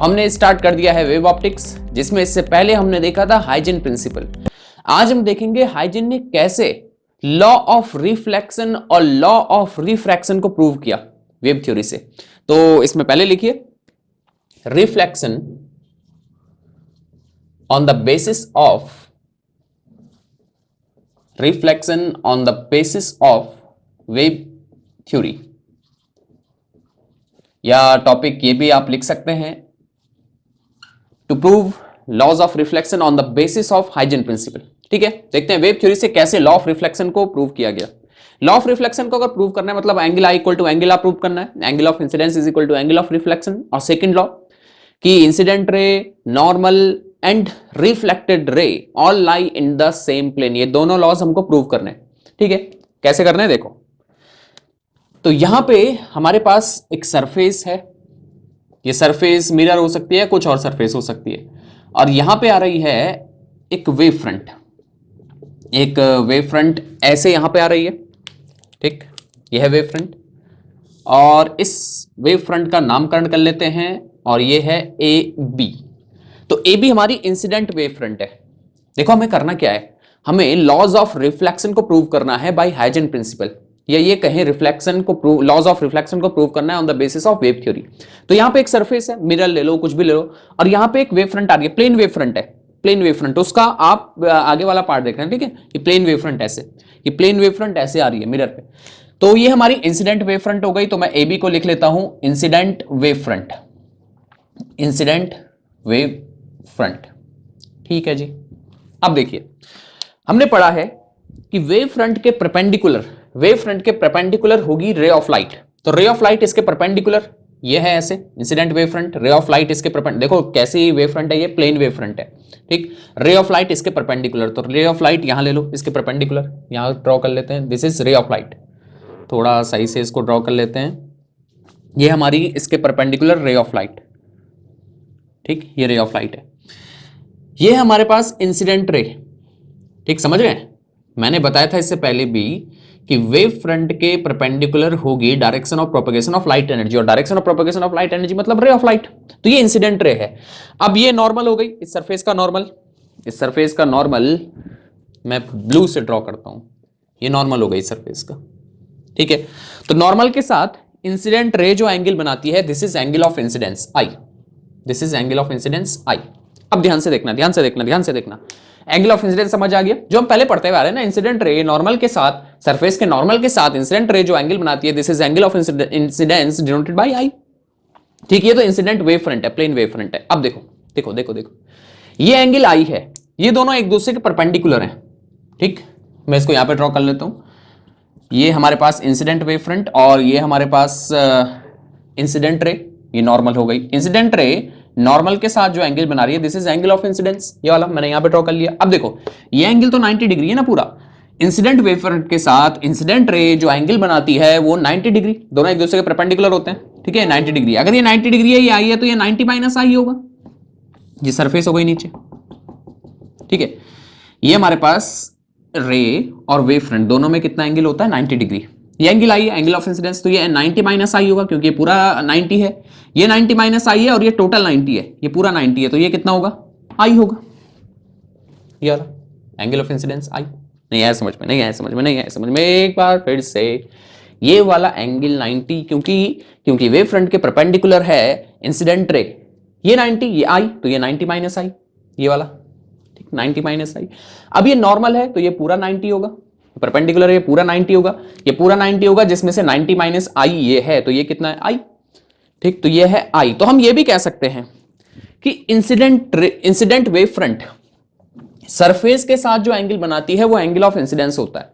हमने स्टार्ट कर दिया है वेव ऑप्टिक्स, जिसमें इससे पहले हमने देखा था हाइजन प्रिंसिपल। आज हम देखेंगे हाइजन ने कैसे लॉ ऑफ रिफ्लेक्शन और लॉ ऑफ रिफ्रैक्शन को प्रूव किया वेव थ्योरी से। तो इसमें पहले लिखिए reflection on the basis of wave theory, या टॉपिक ये भी आप लिख सकते हैं to prove laws of reflection on the basis of Huygens principle. ठीक है, देखते हैं वेव थ्योरी से कैसे लॉ ऑफ रिफ्लेक्शन को प्रूव किया गया। लॉ ऑफ रिफ्लेक्शन को अगर प्रूव करना है मतलब angle I equal to angle R prove करना है, angle of incidence is equal to angle of reflection. और सेकंड लॉ कि incident ray, normal and reflected ray all lie in the same plane, ये दोनों laws हमको prove करने हैं। ठीक है, कैसे करना है देखो। तो यहां पे हमारे पास एक सरफेस है, ये सरफेस मिरर हो सकती है, कुछ और सरफेस हो सकती है, और यहां पे आ रही है एक वेव फ्रंट, एक वेव फ्रंट ऐसे यहां पे आ रही है। ठीक, यह है वेव फ्रंट, और इस वेव फ्रंट का नामकरण कर लेते हैं, और ये है ए बी। तो ए बी हमारी इंसिडेंट वेव फ्रंट है। देखो हमें करना क्या है, हमें लॉज ऑफ रिफ्लेक्शन को प्रूव करना है बाय हाइजन प्रिंसिपल, या ये कहें रिफ्लेक्शन को प्रूव, लॉज ऑफ रिफ्लेक्शन को प्रूव करना है on the basis of wave theory. तो यहां पे एक सरफेस है, मिरर ले लो, कुछ भी ले लो, और यहां पे एक वेव फ्रंट आ रही है, प्लेन वेव फ्रंट है, प्लेन वेव फ्रंट। उसका आप आगे वाला पार्ट देख रहे हैं। ठीक है, ये प्लेन वेव फ्रंट ऐसे, ये प्लेन वेव फ्रंट ऐसे आ रही है मिरर पे। तो ये हमारी इंसिडेंट वेव फ्रंट हो गई। तो मैं ए बी को लिख लेता हूं incident wave front, incident wave front. ठीक है जी। अब देखिए हमने पढ़ा है कि वेव फ्रंट के परपेंडिकुलर होगी रे ऑफ लाइट। तो रे ऑफ लाइट इसके परपेंडिकुलर ये है ऐसे, इंसिडेंट वेव फ्रंट, रे ऑफ लाइट इसके परपेंडिकुलर, देखो कैसी वेव फ्रंट है, ये प्लेन वेव फ्रंट है। ठीक, रे ऑफ लाइट इसके परपेंडिकुलर, तो रे ऑफ लाइट यहां ले लो, इसके परपेंडिकुलर यहां ड्रॉ कर लेते हैं, दिस इज रे ऑफ लाइट। थोड़ा सही से इसको ड्रॉ कर लेते हैं, ये हमारी इसके परपेंडिकुलर रे ऑफ लाइट। ठीक, ये रे ऑफ लाइट है, ये हमारे पास इंसिडेंट रे। ठीक, समझ रहे हैं, मैंने बताया था इससे पहले भी कि वेव फ्रंट के परपेंडिकुलर होगी direction of propagation of light energy, और direction of propagation of light energy मतलब रे ऑफ लाइट। तो ये इंसिडेंट रे है। अब ये नॉर्मल हो गई, इस सरफेस का नॉर्मल, इस सरफेस का नॉर्मल मैं ब्लू से ड्रॉ करता हूं, ये नॉर्मल हो गई सरफेस का। ठीक है, तो नॉर्मल के साथ इंसिडेंट रे जो एंगल बनाती है, this is angle of incidence I, this is angle of incidence I. अब ध्यान से देखना, ध्यान से देखना, ध्यान से देखना, एंगल ऑफ इंसिडेंस समझ आ गया, जो हम पहले पढ़ते हुए आ रहे हैं ना, इंसिडेंट रे नॉर्मल के साथ, सरफेस के नॉर्मल के साथ इंसिडेंट रे जो एंगल बनाती है, this is angle of incidence denoted by I. ठीक, ये तो इंसिडेंट वेव फ्रंट है, प्लेन वेव फ्रंट है। अब देखो देखो देखो देखो, ये एंगल आई है, ये दोनों एक दूसरे के परपेंडिकुलर हैं। ठीक, मैं इसको यहां पे ड्रॉ कर लेता हूं, ये हमारे पास इंसिडेंट वेव फ्रंट, और ये हमारे पास इंसिडेंट रे, ये नॉर्मल हो गई। इंसिडेंट रे नॉर्मल के साथ जो एंगल बना रही है, this is angle of incidence, ये वाला मैंने यहां पे ड्रॉ कर लिया। अब देखो ये एंगल तो 90 डिग्री है ना पूरा, इंसिडेंट वेव फ्रंट के साथ इंसिडेंट रे जो एंगल बनाती है वो 90 डिग्री, दोनों एक दूसरे के परपेंडिकुलर होते हैं। ठीक है, 90 डिग्री, अगर ये 90 डिग्री है, ये आई है, तो ये 90 माइनस आई होगा, ये सरफेस हो गई नीचे। ठीक है, ये हमारे पास रे और वेव फ्रंट दोनों में कितना एंगल होता है, 90 डिग्री। ये एंगल आई है, एंगल ऑफ इंसिडेंस, तो ये 90 माइनस आई होगा, क्योंकि ये पूरा 90 है, ये 90 माइनस आई है, और ये टोटल 90 है, ये पूरा 90 है, तो ये कितना होगा, आई होगा, ये वाला एंगल ऑफ इंसिडेंस आई। नहीं आया समझ में, नहीं आया समझ में, नहीं आया समझ में, एक बार फिर से, ये वाला एंगल 90, क्योंकि वेव फ्रंट के परपेंडिकुलर है इंसिडेंट रे, ये 90, ये आई, तो ये 90 माइनस आई, ये वाला। ठीक, 90 माइनस आई। अब ये नॉर्मल है, तो ये पूरा 90 होगा, परपेंडिकुलर ये पूरा 90 होगा, ये पूरा 90 होगा, जिसमें से 90 माइनस आई ये है, तो ये कितना है, आई। ठीक, तो ये है आई। तो हम ये भी कह सकते हैं कि इंसिडेंट वेव फ्रंट सरफेस के साथ जो एंगल बनाती है वो एंगल ऑफ इंसिडेंस होता है।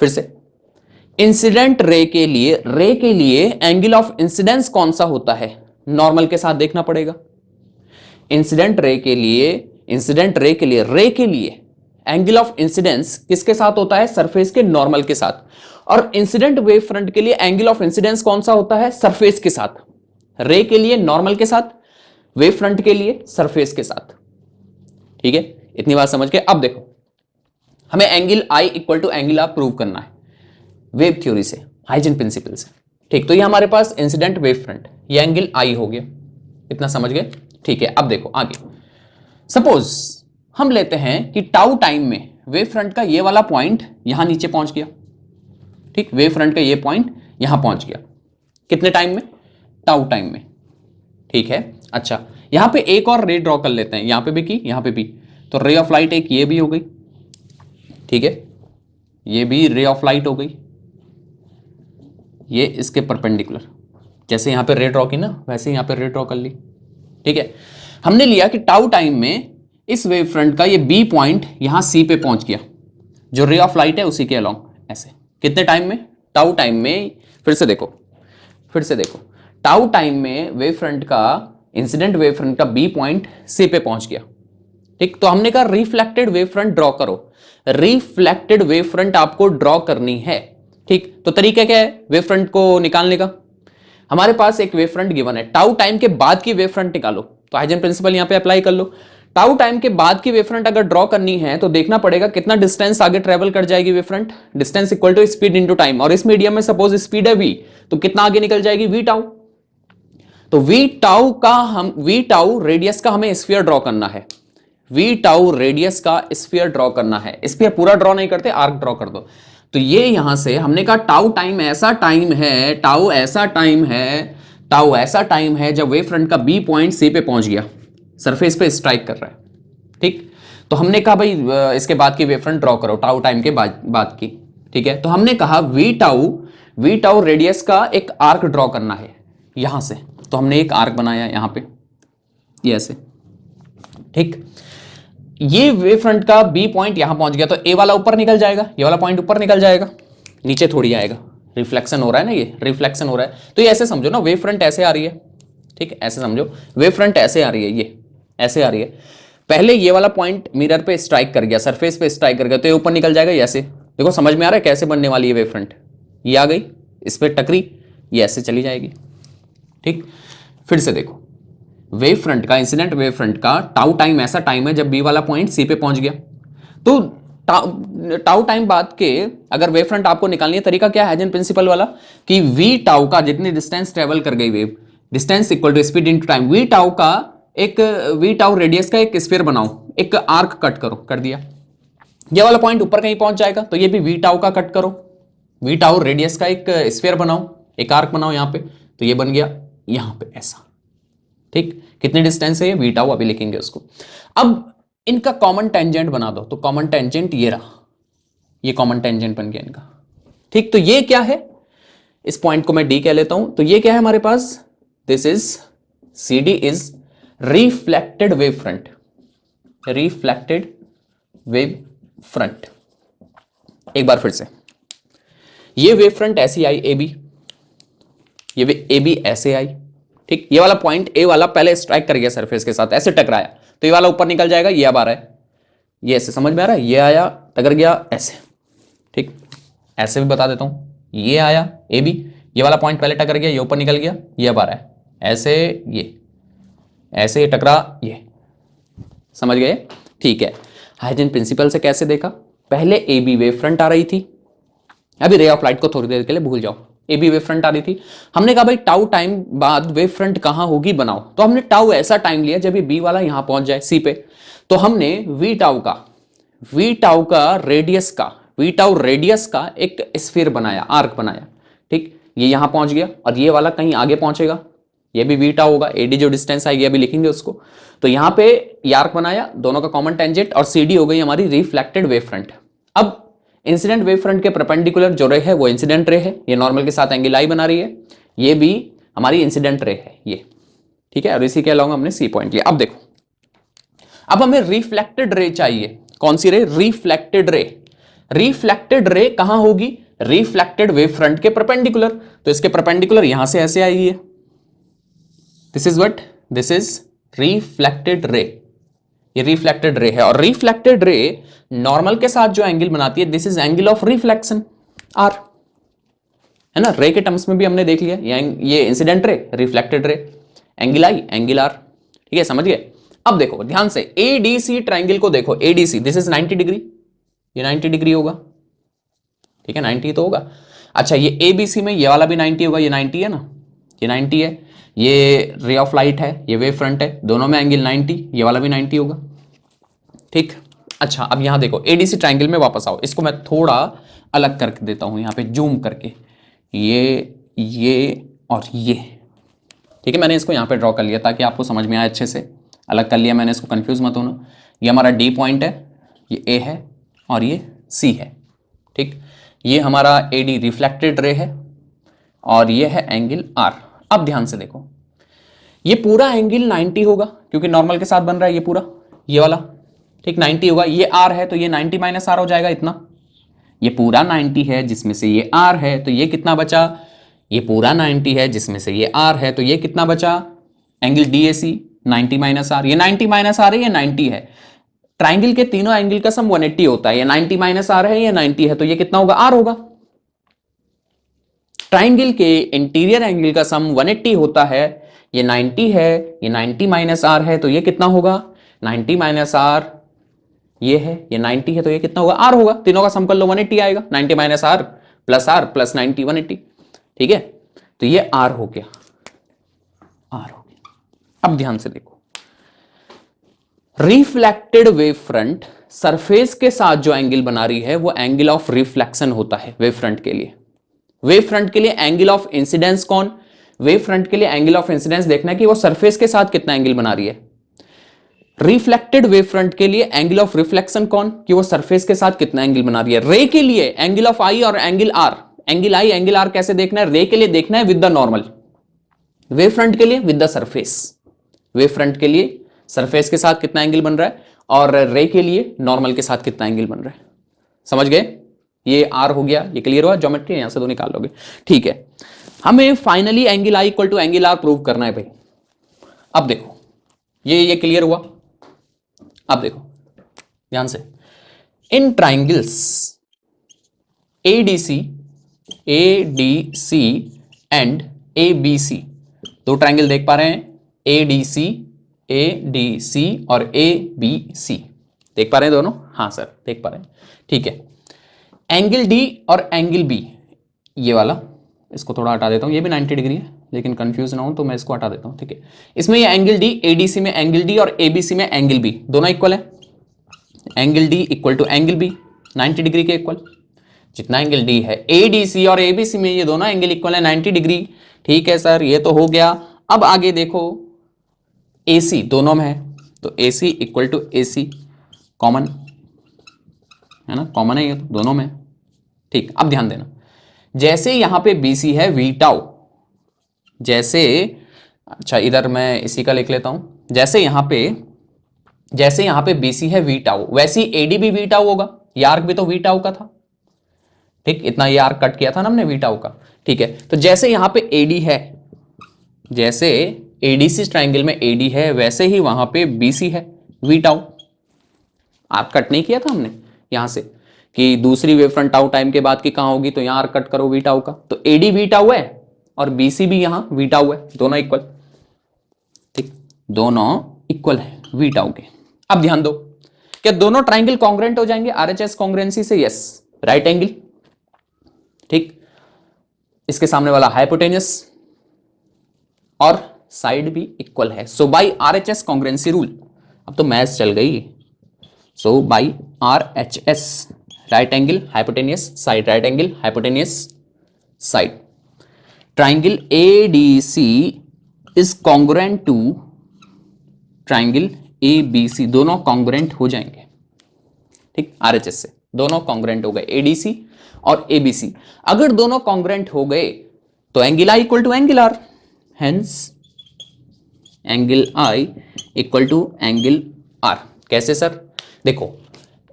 फिर से, इंसिडेंट रे के लिए एंगल ऑफ इंसिडेंस कौन सा होता है, नॉर्मल के साथ देखना पड़ेगा। इंसिडेंट रे के लिए एंगल ऑफ इंसिडेंस किसके साथ होता है, सरफेस के नॉर्मल के साथ। और इंसिडेंट वेव फ्रंट के लिए एंगल ऑफ इंसिडेंस कौन सा होता है, सरफेस के साथ। रे के लिए नॉर्मल के साथ, वेव फ्रंट के लिए सरफेस के साथ। ठीक है, इतनी बात समझ के अब देखो, हमें angle I equal to angle R prove करना है वेव थ्योरी से, हाइजन प्रिंसिपल से। ठीक, तो ये हमारे पास इंसिडेंट वेव फ्रंट, ये एंगल आई हो गया। इतना समझ गए? ठीक है, अब देखो आगे। सपोज हम लेते हैं कि टाउ टाइम में वेव फ्रंट का ये वाला पॉइंट यहां नीचे पहुंच गया। ठीक, वेव फ्रंट का ये पॉइंट यहां पहुंच गया, कितने टाइम में? टाउ टाइम में। ठीक है, अच्छा यहां पे एक और रे ड्रॉ कर लेते हैं, यहां पे भी की, यहां पे भी। तो रे ऑफ लाइट एक ये भी हो गई, ठीक है, ये भी रे ऑफ लाइट हो गई, ये इसके परपेंडिकुलर, जैसे यहां पे रे ड्रॉ की ना वैसे यहां पे रे ड्रॉ कर ली। ठीक है, हमने लिया कि टाउ टाइम में इस वेव फ्रंट का ये बी पॉइंट यहां सी पे पहुंच गया, जो रे ऑफ लाइट है उसी के अलोंग, ऐसे कितने टाइम में? टाउ टाइम में। फिर से देखो, फिर से देखो, टाउ टाइम में वेव फ्रंट का, इंसिडेंट वेव फ्रंट का बी पॉइंट सी पे पहुंच गया। ठीक, तो हमने कहा रिफ्लेक्टेड वेव फ्रंट ड्रॉ करो, रिफ्लेक्टेड वेव फ्रंट आपको ड्रॉ करनी है। ठीक, तो तरीका क्या है वेव फ्रंट को निकालने का? हमारे पास एक वेव फ्रंट गिवन है, टाउ टाइम के बाद की वेव फ्रंट निकालो, तो हाइजेन प्रिंसिपल यहां पे अप्लाई कर लो। टाउ टाइम के बाद की वेव फ्रंट अगर ड्रॉ करनी है तो देखना पड़ेगा कितना डिस्टेंस आगे ट्रेवल कर जाएगी wave front, distance equal to speed into time, और इस मीडियम में सपोज स्पीड है v, तो कितना आगे निकल जाएगी? v tau. तो v टाउ रेडियस का हमें स्फीयर ड्रॉ करना है, v टाउ रेडियस का स्फीयर ड्रॉ करना है। स्फीयर पूरा ड्रॉ नहीं करते, आर्क ड्रॉ कर दो। तो ये यहां से हमने कहा टाउ टाइम ऐसा टाइम है, टाउ ऐसा टाइम है, टाउ ऐसा टाइम है जब वेव फ्रंट का बी पॉइंट सी पे पहुंच गया, सरफेस पे स्ट्राइक कर रहा है। ठीक, तो हमने कहा भाई इसके बाद की वेव फ्रंट ड्रॉ करो, टाउ टाइम के बाद की। ठीक है, तो हमने कहा वी टाउ रेडियस का एक आर्क ड्रॉ करना है यहां से, तो हमने एक आर्क बनाया यहां पे, ये ऐसे। ठीक, ये वेव फ्रंट का बी पॉइंट यहां पहुंच गया, तो ए वाला ऊपर निकल जाएगा, ये वाला पॉइंट ऊपर निकल जाएगा, नीचे थोड़ी आएगा, रिफ्लेक्शन हो रहा है ना, ये रिफ्लेक्शन हो रहा है। तो ये ऐसे समझो ना, वेव फ्रंट ऐसे आ रही है, ठीक, ऐसे समझो वेव फ्रंट ऐसे आ रही है, ये ऐसे आ रही है। पहले ये वाला पॉइंट मिरर पे स्ट्राइक कर गया, सरफेस पे स्ट्राइक कर गया, तो ये ऊपर निकल जाएगा, ये ऐसे। देखो समझ में आ रहा है कैसे बनने वाली है वेव फ्रंट? ये आ गई, इस पर टकरी, ये ऐसे चली जाएगी। ठीक, फिर से देखो, वेव फ्रंट का, इंसिडेंट वेव फ्रंट का टाउ टाइम ऐसा टाइम है जब बी वाला पॉइंट सी पे पहुंच गया। तो टाउ टाइम बाद के अगर वेव फ्रंट आपको निकालनी है, तरीका क्या है हाइजेन प्रिंसिपल वाला, कि वी टाउ का जितनी डिस्टेंस ट्रेवल कर गई wave, distance equal to speed into time, V tau का एक, वी टाउ रेडियस का एक स्फीयर बनाओ, एक आर्क कट करो, कर दिया। ये वाला पॉइंट ऊपर कहीं पहुंच जाएगा, तो ये भी वी टाउ का कट करो, वी टाउ रेडियस का एक स्फीयर बनाओ, एक आर्क बनाओ यहां पे, तो ये बन गया यहां पे ऐसा। ठीक, कितने डिस्टेंस है ये? वी टाउ, अभी लिखेंगे उसको। अब इनका कॉमन टेंजेंट बना दो, तो कॉमन टेंजेंट ये रहा, ये कॉमन टेंजेंट बन गया इनका। ठीक, तो ये क्या है? इस पॉइंट को मैं डी कह लेता हूं, तो ये क्या है हमारे पास? This is C D is reflected wave front, reflected wave front. एक बार फिर से, ये वेव फ्रंट ऐसी आई ए बी, ये ए बी ऐसे आई। ठीक, ये वाला पॉइंट ए वाला पहले स्ट्राइक कर गया सरफेस के साथ, ऐसे टकराया, तो ये वाला ऊपर निकल जाएगा, ये अब आ रहा है, ये ऐसे, समझ में आ रहा है? ये आया, टकर गया ऐसे। ठीक, ऐसे भी बता देता हूं, ये आया ए बी, ये वाला पॉइंट पहले टकर गया, ये ऊपर निकल गया, ये अब आ रहा है ऐसे, ये ऐसे टकरा, ये, समझ गए? ठीक है, हाइजेन प्रिंसिपल से कैसे देखा? पहले ए बी वेव फ्रंट आ रही थी, अभी रे ऑफ लाइट को थोड़ी देर के लिए भूल जाओ, ए बी वेव फ्रंट आ रही थी। हमने कहा भाई टाउ टाइम बाद वेव फ्रंट कहां होगी बनाओ, तो हमने टाउ ऐसा टाइम लिया जब ये बी वाला यहां पहुंच जाए सी पे, तो हमने वी टाउ का रेडियस का, वी टाउ रेडियस का एक स्फीयर बनाया, आर्क बनाया। ठीक, ये यहां पहुंच गया, और ये वाला कहीं आगे पहुंचेगा, ये भी वी टाउ होगा, एडी जो डिस्टेंस आएगी अभी लिखेंगे उसको। तो यहां पे आर्क बनाया, दोनों का कॉमन टेंजेंट, और सी डी हो गई हमारी रिफ्लेक्टेड वेव फ्रंट। अब इंसिडेंट वेव फ्रंट के परपेंडिकुलर जो रे है वो इंसिडेंट रे है, ये नॉर्मल के साथ एंगल आई बना रही है, ये भी हमारी इंसिडेंट रे है ये। ठीक है, और इसी के अलावा हमने सी पॉइंट लिया। अब देखो, अब हमें रिफ्लेक्टेड रे चाहिए, कौन सी रे? रिफ्लेक्टेड रे। रिफ्लेक्टेड रे कहां होगी? रिफ्लेक्टेड वेव फ्रंट के परपेंडिकुलर, तो इसके परपेंडिकुलर यहां से ऐसे आई है, this is what, this is reflected ray, ये रिफ्लेक्टेड रे है। और रिफ्लेक्टेड रे नॉर्मल के साथ जो एंगल बनाती है, this is angle of reflection, R, है ना? रे के टर्म्स में भी हमने देख लिया, ये इंसिडेंट रे, रिफ्लेक्टेड रे, एंगल आई, एंगल आर। ठीक है, समझ गए? अब देखो ध्यान से, एडीसी ट्राइंगल को देखो, एडीसी दिस इज 90 डिग्री, ये 90 डिग्री होगा, ठीक है, 90 तो होगा। अच्छा, ये एबीसी में ये वाला भी 90 होगा, ये 90 है ना, ये 90 है। ये रे ऑफ लाइट है, ये वेव फ्रंट है, दोनों में एंगल 90, ये वाला भी 90 होगा। ठीक, अच्छा अब यहां देखो एडीसी ट्राइंगल में वापस आओ, इसको मैं थोड़ा अलग करके देता हूं, यहां पे जूम करके, ये और ये। ठीक है, मैंने इसको यहां पे ड्रॉ कर लिया ताकि आपको समझ में आए, अच्छे से अलग कर लिया मैंने इसको, कंफ्यूज मत होना। ये हमारा डी पॉइंट है, ये ए है और ये सी है। ठीक, ये हमारा एडी रिफ्लेक्टेड रे है और ये है एंगल आर। अब ध्यान से देखो, ये पूरा एंगल 90 होगा क्योंकि नॉर्मल के साथ बन रहा है ये पूरा, ये वाला। ठीक, 90 होगा, ये आर है तो ये 90 माइनस आर हो जाएगा इतना। ये पूरा 90 है जिसमें से ये आर है तो ये कितना बचा, ये पूरा 90 है जिसमें से ये आर है तो ये कितना बचा, angle D A C 90 minus R. ये 90 माइनस आर है, ये 90 है। ट्राइंगल के तीनों एंगल का सम 180 होता है, ये 90 माइनस आर है, ये 90 है तो ये कितना होगा, आर होगा। ट्राइंगल के इंटीरियर एंगल का सम 180 होता है, ये 90 है, ये 90 माइनस आर है तो ये कितना होगा, 90 माइनस आर, ये है, ये 90 है तो ये कितना होगा, आर होगा। तीनों का सम कर लो 180 आएगा, 90 माइनस आर प्लस 90 180। ठीक है, तो ये आर हो गया, आर हो गया। अब ध्यान से देखो, रिफ्लेक्टेड वेव फ्रंट सरफेस के साथ जो एंगल बना रही है वो एंगल ऑफ रिफ्लेक्शन होता है वेव फ्रंट के लिए। वेव फ्रंट के लिए एंगल ऑफ इंसिडेंस कौन, वेव फ्रंट के लिए एंगल ऑफ इंसिडेंस देखना है कि वो सरफेस के साथ कितना एंगल बना रही है। रिफ्लेक्टेड वेव फ्रंट के लिए एंगल ऑफ रिफ्लेक्शन कौन, कि वो सरफेस के साथ कितना एंगल बना रही है। रे के लिए एंगल ऑफ आई और angle R, angle I angle R कैसे देखना है, रे के लिए देखना है with the normal, wave front के लिए with the surface. Wave front के लिए सरफेस के साथ कितना एंगल बन रहा है और रे के लिए नॉर्मल के साथ कितना एंगल बन रहा है। समझ गए, ये आर हो गया, ये क्लियर हुआ, ज्योमेट्री यहां से दो निकाल लोगे। ठीक है, हमें finally angle I equal to angle R prove करना है भाई। अब देखो ये क्लियर हुआ। अब देखो ध्यान से, इन ट्राइंगल्स एडीसी एंड एबीसी, दो ट्राइंगल देख पा रहे हैं, एडीसी और एबीसी देख पा रहे हैं दोनों, हाँ सर देख पा रहे हैं। ठीक है, एंगल डी और एंगल बी, ये वाला इसको थोड़ा हटा देता हूं, ये भी 90 डिग्री है लेकिन कंफ्यूज ना हो तो मैं इसको हटा देता हूं। ठीक है, इसमें ये एंगल डी, एडीसी में एंगल डी और एबीसी में एंगल बी, दोनों इक्वल है। Angle D equal to angle B 90 degree के इक्वल, जितना एंगल डी है एडीसी और एबीसी में ये दोनों एंगल इक्वल है 90 डिग्री। ठीक है सर, ये तो हो गया। अब आगे देखो, एसी दोनों में है तो AC equal to AC, common है ना, कॉमन है ये तो दोनों में। ठीक, अब ध्यान देना, जैसे यहां पे बीसी है वी टाउ, जैसे, अच्छा इधर मैं इसी का लिख लेता हूं, जैसे यहां पे बीसी है वी टाउ, वैसे ही एडी भी वी टाउ होगा, ये आर्क भी तो वी टाउ का था। ठीक, इतना ये आर्क कट किया था ना हमने वी टाउ का। ठीक है, तो जैसे यहां पे एडी है, जैसे एडीसी ट्राइंगल में एडी है वैसे ही वहां पे बीसी है वी टाउ। आर्क कट नहीं किया था हमने यहां से कि दूसरी वेव फ्रंट टाउ टाइम के बाद की कहां होगी, तो यहां आर्क कट करो वी टाउ का, तो एडी वी टाउ है और बीसी भी यहां वी टाउ है, दोनों इक्वल। ठीक, दोनों इक्वल है वी टाउ के। अब ध्यान दो, क्या दोनों ट्राइंगल कॉन्ग्रेंट हो जाएंगे आरएचएस कॉन्ग्रेंसी से, यस, राइट एंगल। ठीक, इसके सामने वाला हाइपोटेनियस और साइड भी इक्वल है, so by RHS congruency rule, अब तो मैथ्स चल गई। So by RHS, right angle hypotenuse side, right angle hypotenuse side, triangle ADC is congruent to triangle ABC, दोनों कॉन्ग्रुएंट हो जाएंगे। ठीक, आरएचएस से दोनों कॉन्ग्रुएंट हो गए, एडीसी और एबीसी। अगर दोनों कॉन्ग्रुएंट हो गए तो angle I equal to angle R, hence angle I equal to angle R. कैसे सर, देखो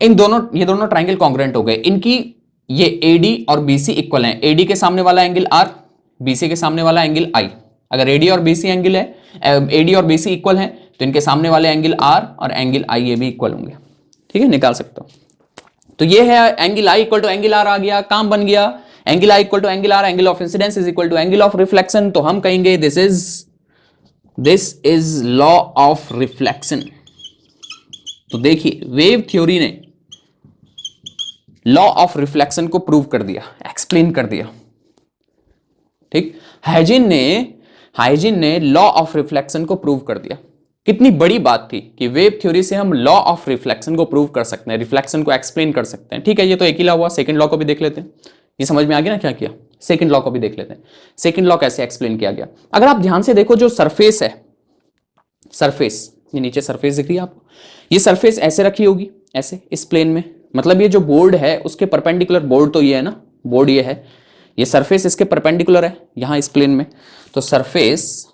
इन दोनों, ये दोनों ट्राइंगल कॉन्ग्रुएंट हो गए, इनकी ये एडी और बीसी इक्वल हैं, एडी के सामने वाला एंगल आर, बीसी के सामने वाला एंगल आई। अगर एडी और बीसी एंगल है, एडी और बीसी इक्वल हैं तो इनके सामने वाले एंगल आर और एंगल आई ये भी इक्वल होंगे। ठीक है, निकाल सकता हूं। तो ये है angle I equal to angle R, आ गया, काम बन गया। Angle I equal to angle R, angle of incidence is equal to angle of reflection, तो हम कहेंगे this is law of reflection. तो देखिए वेव थ्योरी ने लॉ ऑफ रिफ्लेक्शन को प्रूव कर दिया, एक्सप्लेन कर दिया। ठीक, हाइजिन ने हाइजिन ने लॉ ऑफ रिफ्लेक्शन को प्रूव कर दिया। कितनी बड़ी बात थी कि वेव थ्योरी से हम लॉ ऑफ रिफ्लेक्शन को प्रूव कर सकते हैं, रिफ्लेक्शन को एक्सप्लेन कर सकते हैं। ठीक है, ये तो एक ही लॉ हुआ। सेकंड लॉ को भी देख लेते हैं। ये समझ में आ गया ना क्या किया? सेकंड लॉ को भी देख लेते हैं। सेकंड लॉ कैसे एक्सप्लेन किया गया? अगर आप ध्यान से देखो, जो सरफेस है, सरफेस, ये नीचे सरफेस दिख रही है आपको, ये सरफेस ऐसे रखी होगी, ऐसे इस प्लेन में। मतलब ये जो बोर्ड है उसके परपेंडिकुलर, बोर्ड तो ये है ना, बोर्ड ये है, ये सरफेस इसके परपेंडिकुलर है यहां इस प्लेन में। तो सरफेस,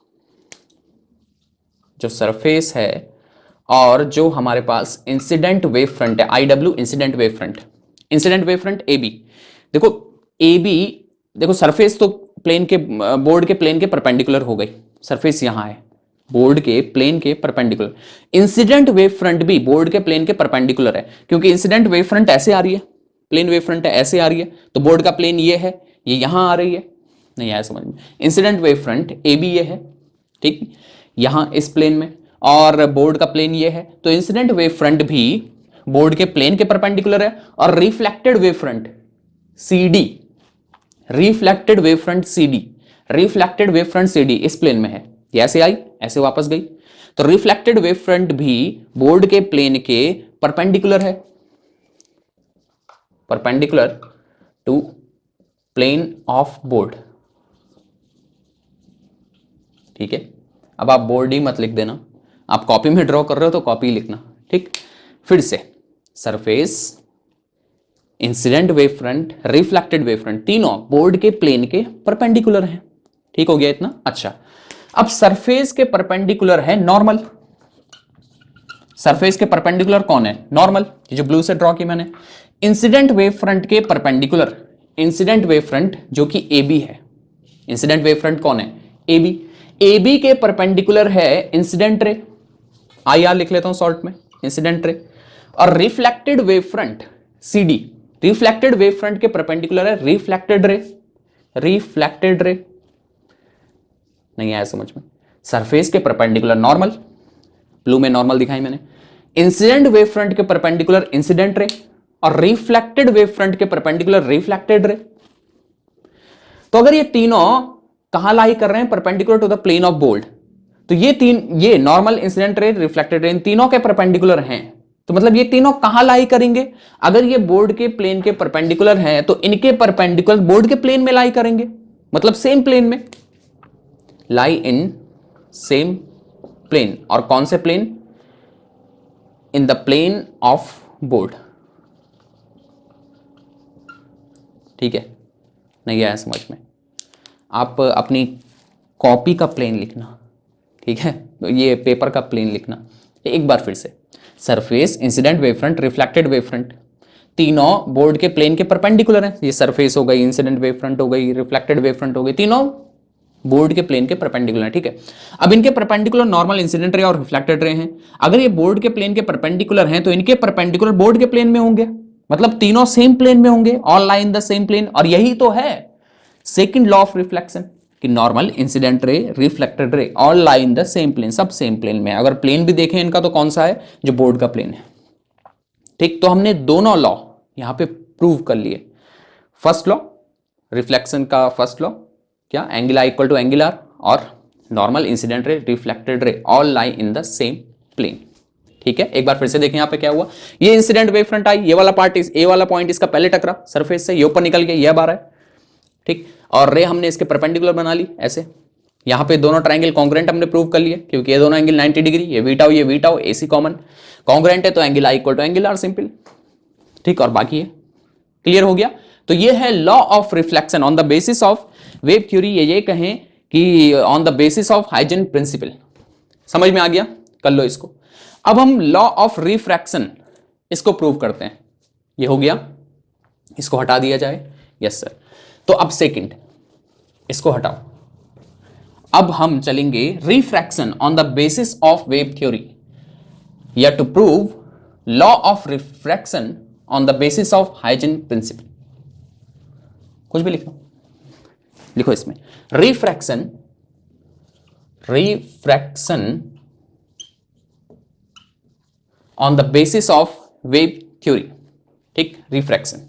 जो सरफेस है और जो हमारे पास इंसिडेंट वेव फ्रंट है, IW incident wave front, incident wave front AB। देखो AB, देखो सरफेस तो प्लेन के, बोर्ड के प्लेन के परपेंडिकुलर हो गई, सरफेस यहां है बोर्ड के प्लेन के परपेंडिकुलर। इंसिडेंट वेव फ्रंट भी बोर्ड के प्लेन के परपेंडिकुलर है, क्योंकि इंसिडेंट वेव फ्रंट ऐसे आ रही है, प्लेन वेव फ्रंट है ऐसे आ रही है, तो बोर्ड का प्लेन ये है, ये यहां आ रही है। नहीं आया समझ में? इंसिडेंट वेव फ्रंट AB ये है, ठीक, यहां इस प्लेन में, और बोर्ड का प्लेन ये है। तो इंसिडेंट वेव फ्रंट भी बोर्ड के प्लेन के परपेंडिकुलर है, और reflected wave front CD, reflected wave front CD, reflected wave front CD इस प्लेन में है। ये ऐसे आई, ऐसे वापस गई। तो रिफ्लेक्टेड वेव फ्रंट भी बोर्ड के प्लेन के परपेंडिकुलर है, perpendicular to plane of board. ठीक है, अब आप बोर्ड ही मत लिख देना, आप कॉपी में ड्रॉ कर रहे हो तो कॉपी लिखना। ठीक, फिर से surface, incident wave front, reflected wave front, तीनों बोर्ड के प्लेन के परपेंडिकुलर हैं। ठीक हो गया इतना? अच्छा, अब सरफेस के परपेंडिकुलर है नॉर्मल। सरफेस के परपेंडिकुलर कौन है? नॉर्मल, जो ब्लू से ड्रॉ की मैंने। इंसिडेंट वेव फ्रंट के परपेंडिकुलर, इंसिडेंट वेव फ्रंट जो कि AB है। इंसिडेंट वेव फ्रंट कौन है? AB। AB के परपेंडिकुलर है इंसिडेंट रे, IR लिख लेता हूं शॉर्ट में, इंसिडेंट रे। और reflected wave front CD, reflected wave front के परपेंडिकुलर है रिफ्लेक्टेड रे, रिफ्लेक्टेड रे। नहीं आया समझ में? सरफेस के परपेंडिकुलर नॉर्मल, ब्लू में नॉर्मल दिखाई मैंने, इंसिडेंट वेव फ्रंट के परपेंडिकुलर इंसिडेंट रे, और रिफ्लेक्टेड वेव फ्रंट के परपेंडिकुलर रिफ्लेक्टेड रे। तो अगर ये तीनों कहां लाई कर रहे हैं? Perpendicular to the plane of board. तो ये तीन, ये नॉर्मल, इंसिडेंट रे, रिफ्लेक्टेड रे, इन तीनों के परपेंडिकुलर हैं। तो मतलब ये तीनों कहां लाई करेंगे? अगर ये बोर्ड के प्लेन के परपेंडिकुलर हैं तो इनके परपेंडिकुलर बोर्ड के प्लेन में लाई करेंगे, मतलब सेम प्लेन में, लाई इन सेम प्लेन। और कौन से plane? In the plane of board. ठीक है, नहीं आया समझ में? आप अपनी कॉपी का प्लेन लिखना, ठीक है, तो ये पेपर का प्लेन लिखना। एक बार फिर से, surface, incident wave front, reflected wave front, तीनों बोर्ड के प्लेन के परपेंडिकुलर हैं। ये सरफेस हो गई, इंसिडेंट वेव फ्रंट हो गई, रिफ्लेक्टेड वेव फ्रंट हो गई, तीनों बोर्ड के प्लेन के परपेंडिकुलर है। ठीक है, अब इनके परपेंडिकुलर नॉर्मल, इंसिडेंट रे और रिफ्लेक्टेड रे हैं। अगर ये बोर्ड के प्लेन के परपेंडिकुलर हैं तो इनके परपेंडिकुलर बोर्ड के प्लेन में होंगे, मतलब तीनों सेम प्लेन में होंगे, all lie in the same plane. और यही तो है सेकंड लॉ ऑफ रिफ्लेक्शन, कि normal, incident ray, reflected ray all lie in the same plane, सब सेम प्लेन में। अगर प्लेन भी देखें इनका तो कौन सा है? जो बोर्ड का प्लेन है। ठीक, तो हमने दोनों लॉ यहां पे प्रूव कर लिए। फर्स्ट लॉ, रिफ्लेक्शन का फर्स्ट लॉ क्या? Angle I equal to angle R, और normal, incident ray, reflected ray all lie in the same plane. ठीक है, एक बार फिर से देखें यहां पे क्या हुआ। ये इंसिडेंट वेव फ्रंट आई, ये वाला पार्ट, ए वाला पॉइंट इसका पहले टकरा सरफेस से, ये ऊपर निकल गया, ये बार है। ठीक, और रे हमने इसके परपेंडिकुलर बना ली ऐसे। यहां पे दोनों ट्रायंगल कॉन्ग्रुएंट हमने प्रूव कर लिए, क्योंकि ये दोनों एंगल 90 डिग्री, ये वीटाओ ये वीटाओ, AC कॉमन, कॉन्ग्रुएंट है तो angle I equal to angle R, simple. ठीक, और बाकी है, क्लियर हो गया? तो ये है law of reflection on the basis of wave theory, ये कहें कि on the basis of Huygens principle. समझ में आ गया? कर लो इसको। अब हम लॉ ऑफ रिफ्रैक्शन इसको प्रूव करते हैं। ये हो गया, इसको हटा दिया जाए, यस सर। तो अब सेकंड, इसको हटाओ। अब हम चलेंगे refraction on the basis of wave theory, या to prove law of refraction on the basis of Huygens principle. कुछ भी लिखो, लिखो इसमें refraction, refraction on the basis of wave theory. ठीक, रिफ्रैक्शन।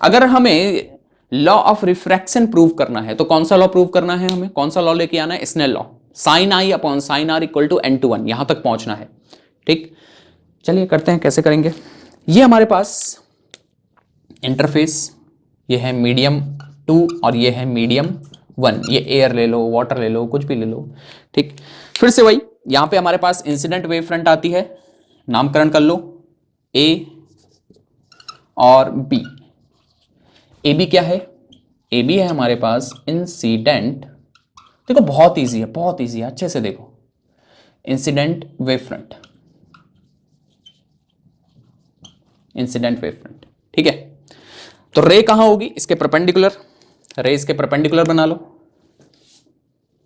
अगर हमें लॉ ऑफ रिफ्रैक्शन प्रूव करना है, तो कौन सा लॉ प्रूव करना है हमें, कौन सा लॉ लेके आना है, Snell law, sine I upon sine R equal to n/1, यहां तक पहुंचना है। ठीक, चलिए करते हैं, कैसे करेंगे। ये हमारे पास इंटरफेस, ये है मीडियम 2 और ये है मीडियम 1, ये एयर ले लो, वाटर ले लो, कुछ भी ले लो। ठीक, फिर से वही, यहां पे हमारे पास इंसिडेंट वेव फ्रंट आती है, नामकरण कर लो ए और बी। ए बी क्या है, ए बी है हमारे पास इंसिडेंट, देखो बहुत इजी है, बहुत इजी है, अच्छे से देखो, incident wave front, incident wave front. ठीक है, तो रे कहां होगी, इसके परपेंडिकुलर, रे इसके परपेंडिकुलर बना लो,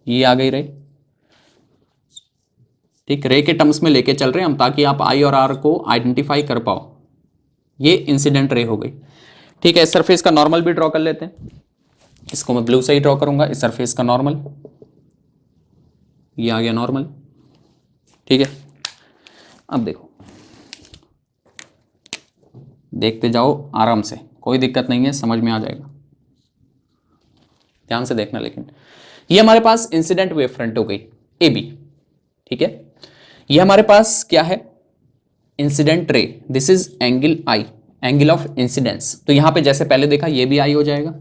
ये आ गई रे। ठीक, रे के टर्म्स में लेके चल रहे हैं हम, ताकि आप आई और आर को आइडेंटिफाई कर पाओ। ये इंसिडेंट रे हो गई। ठीक है, इस सरफेस का नॉर्मल भी ड्रॉ कर लेते हैं, इसको मैं ब्लू से ही ड्रॉ करूंगा, इस सरफेस का नॉर्मल, ये आ गया नॉर्मल। ठीक है, अब देखो, देखते जाओ आराम से, कोई दिक्कत नहीं है, समझ में आ जाएगा, ध्यान से देखना। लेकिन ये हमारे पास इंसिडेंट वेव फ्रंट हो गई ए बी। ठीक है, ये हमारे पास क्या है, incident ray, this is angle I, angle of incidence. तो यहां पे जैसे पहले देखा, ये भी आई हो जाएगा,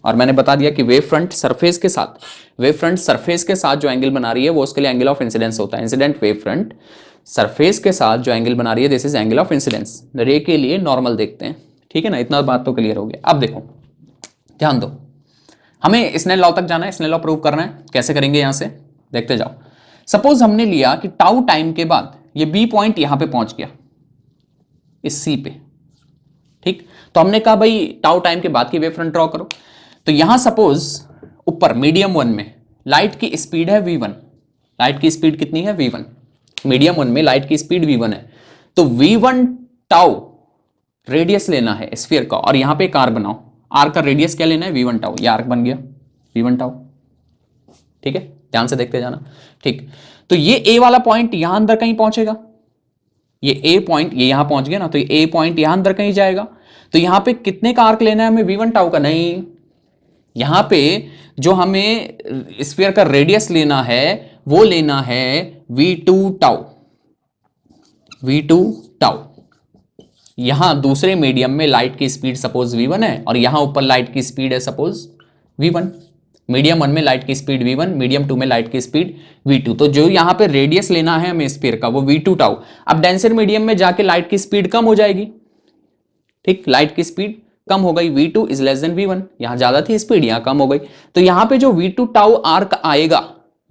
और मैंने बता दिया कि वेव फ्रंट सरफेस के साथ, वेव फ्रंट सरफेस के साथ जो एंगल बना रही है वो उसके लिए एंगल ऑफ इंसिडेंस होता है। इंसिडेंट वेव फ्रंट सरफेस के साथ जो एंगल बना रही है, this is angle of incidence. रे के लिए नॉर्मल देखते हैं, ठीक है ना, इतना बात तो क्लियर हो गया। अब देखो, ध्यान दो, हमें स्नेल लॉ तक जाना है, स्नेल लॉ प्रूव करना है, कैसे करेंगे यहां से देखते जाओ। सपोज हमने लिया कि टाउ टाइम के बाद ये बी पॉइंट यहां पे पहुंच गया, इस सी पे। ठीक, तो हमने कहा भाई टाउ टाइम के बाद की वेव फ्रंट ड्रॉ करो। तो यहां सपोज ऊपर मीडियम 1 में लाइट की स्पीड है v1, लाइट की स्पीड कितनी है v1, मीडियम 1 में लाइट की स्पीड v1 है, तो v1 टाउ रेडियस लेना है स्फीयर का, और यहां पे एक आर्क बनाओ, आर्क का रेडियस क्या लेना है, v1 टाउ, ये आर्क बन गया v1 टाउ। ठीक है, ध्यान से देखते जाना। ठीक, तो ये a वाला पॉइंट यहां अंदर कहीं पहुंचेगा, ये a पॉइंट ये यहां पहुंच गया ना, तो ये a पॉइंट यहां अंदर कहीं जाएगा। तो यहां पे कितने का आर्क लेना है हमें, v1 टाउ का नहीं, यहां पे जो हमें स्फीयर का रेडियस लेना है वो लेना है v2 टाउ, v2 टाउ। यहां दूसरे मीडियम में लाइट की स्पीड सपोज v1 है, और यहां ऊपर लाइट की स्पीड है सपोज v1। मीडियम 1 में लाइट की स्पीड v1, मीडियम 2 में लाइट की स्पीड v2। तो जो यहां पे रेडियस लेना है हमें स्फीयर का, वो v2 टाउ। अब डेंसर मीडियम में जाके लाइट की स्पीड कम हो जाएगी। ठीक, लाइट की स्पीड कम हो गई, v2 is less than v1, यहां ज्यादा थी स्पीड, यहां कम हो गई। तो यहां पे जो v2 टाउ आर्क आएगा,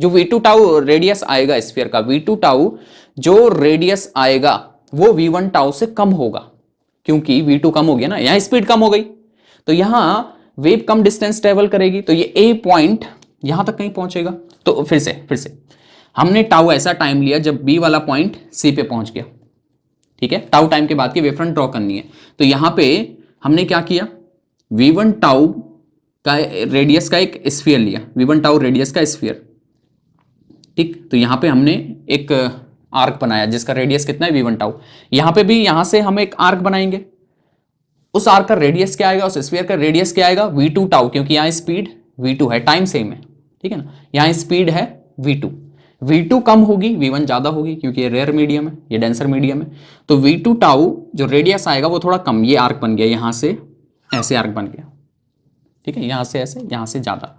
जो v2 टाउ रेडियस आएगा स्फीयर का, v2 टाउ जो रेडियस आएगा वो v1 टाउ से कम होगा, क्योंकि v2 कम हो गया ना, यहां स्पीड कम हो गई, तो यहां वेव कम डिस्टेंस ट्रेवल करेगी, तो ये a पॉइंट यहां तक कहीं पहुंचेगा। तो फिर से हमने टाउ ऐसा टाइम लिया जब b वाला पॉइंट c पे पहुंच गया। ठीक है, टाउ टाइम के बाद की वेव फ्रंट ड्रॉ करनी है। तो यहां पे हमने क्या किया, v1 टाउ का रेडियस का एक स्फीयर लिया, v1 टाउ रेडियस का स्फीयर। ठीक, तो यहां पे हमने एक आर्क बनाया जिसका रेडियस कितना है, v1 टाउ। यहां पे भी यहां से हम एक आर्क बनाएंगे, उस आर्क का रेडियस क्या आएगा, उस स्फीयर का रेडियस क्या आएगा, v2 टाउ, क्योंकि यहां स्पीड v2 है, टाइम सेम है। ठीक है ना, यहां स्पीड है v2, v2 कम होगी, v1 ज्यादा होगी, क्योंकि ये रेयर मीडियम है, ये डेंसर मीडियम है। तो v2 टाउ जो रेडियस आएगा वो थोड़ा कम, ये आर्क बन गया, यहां से ऐसे आर्क बन गया। ठीक है, यहां से ऐसे, यहां से ज्यादा।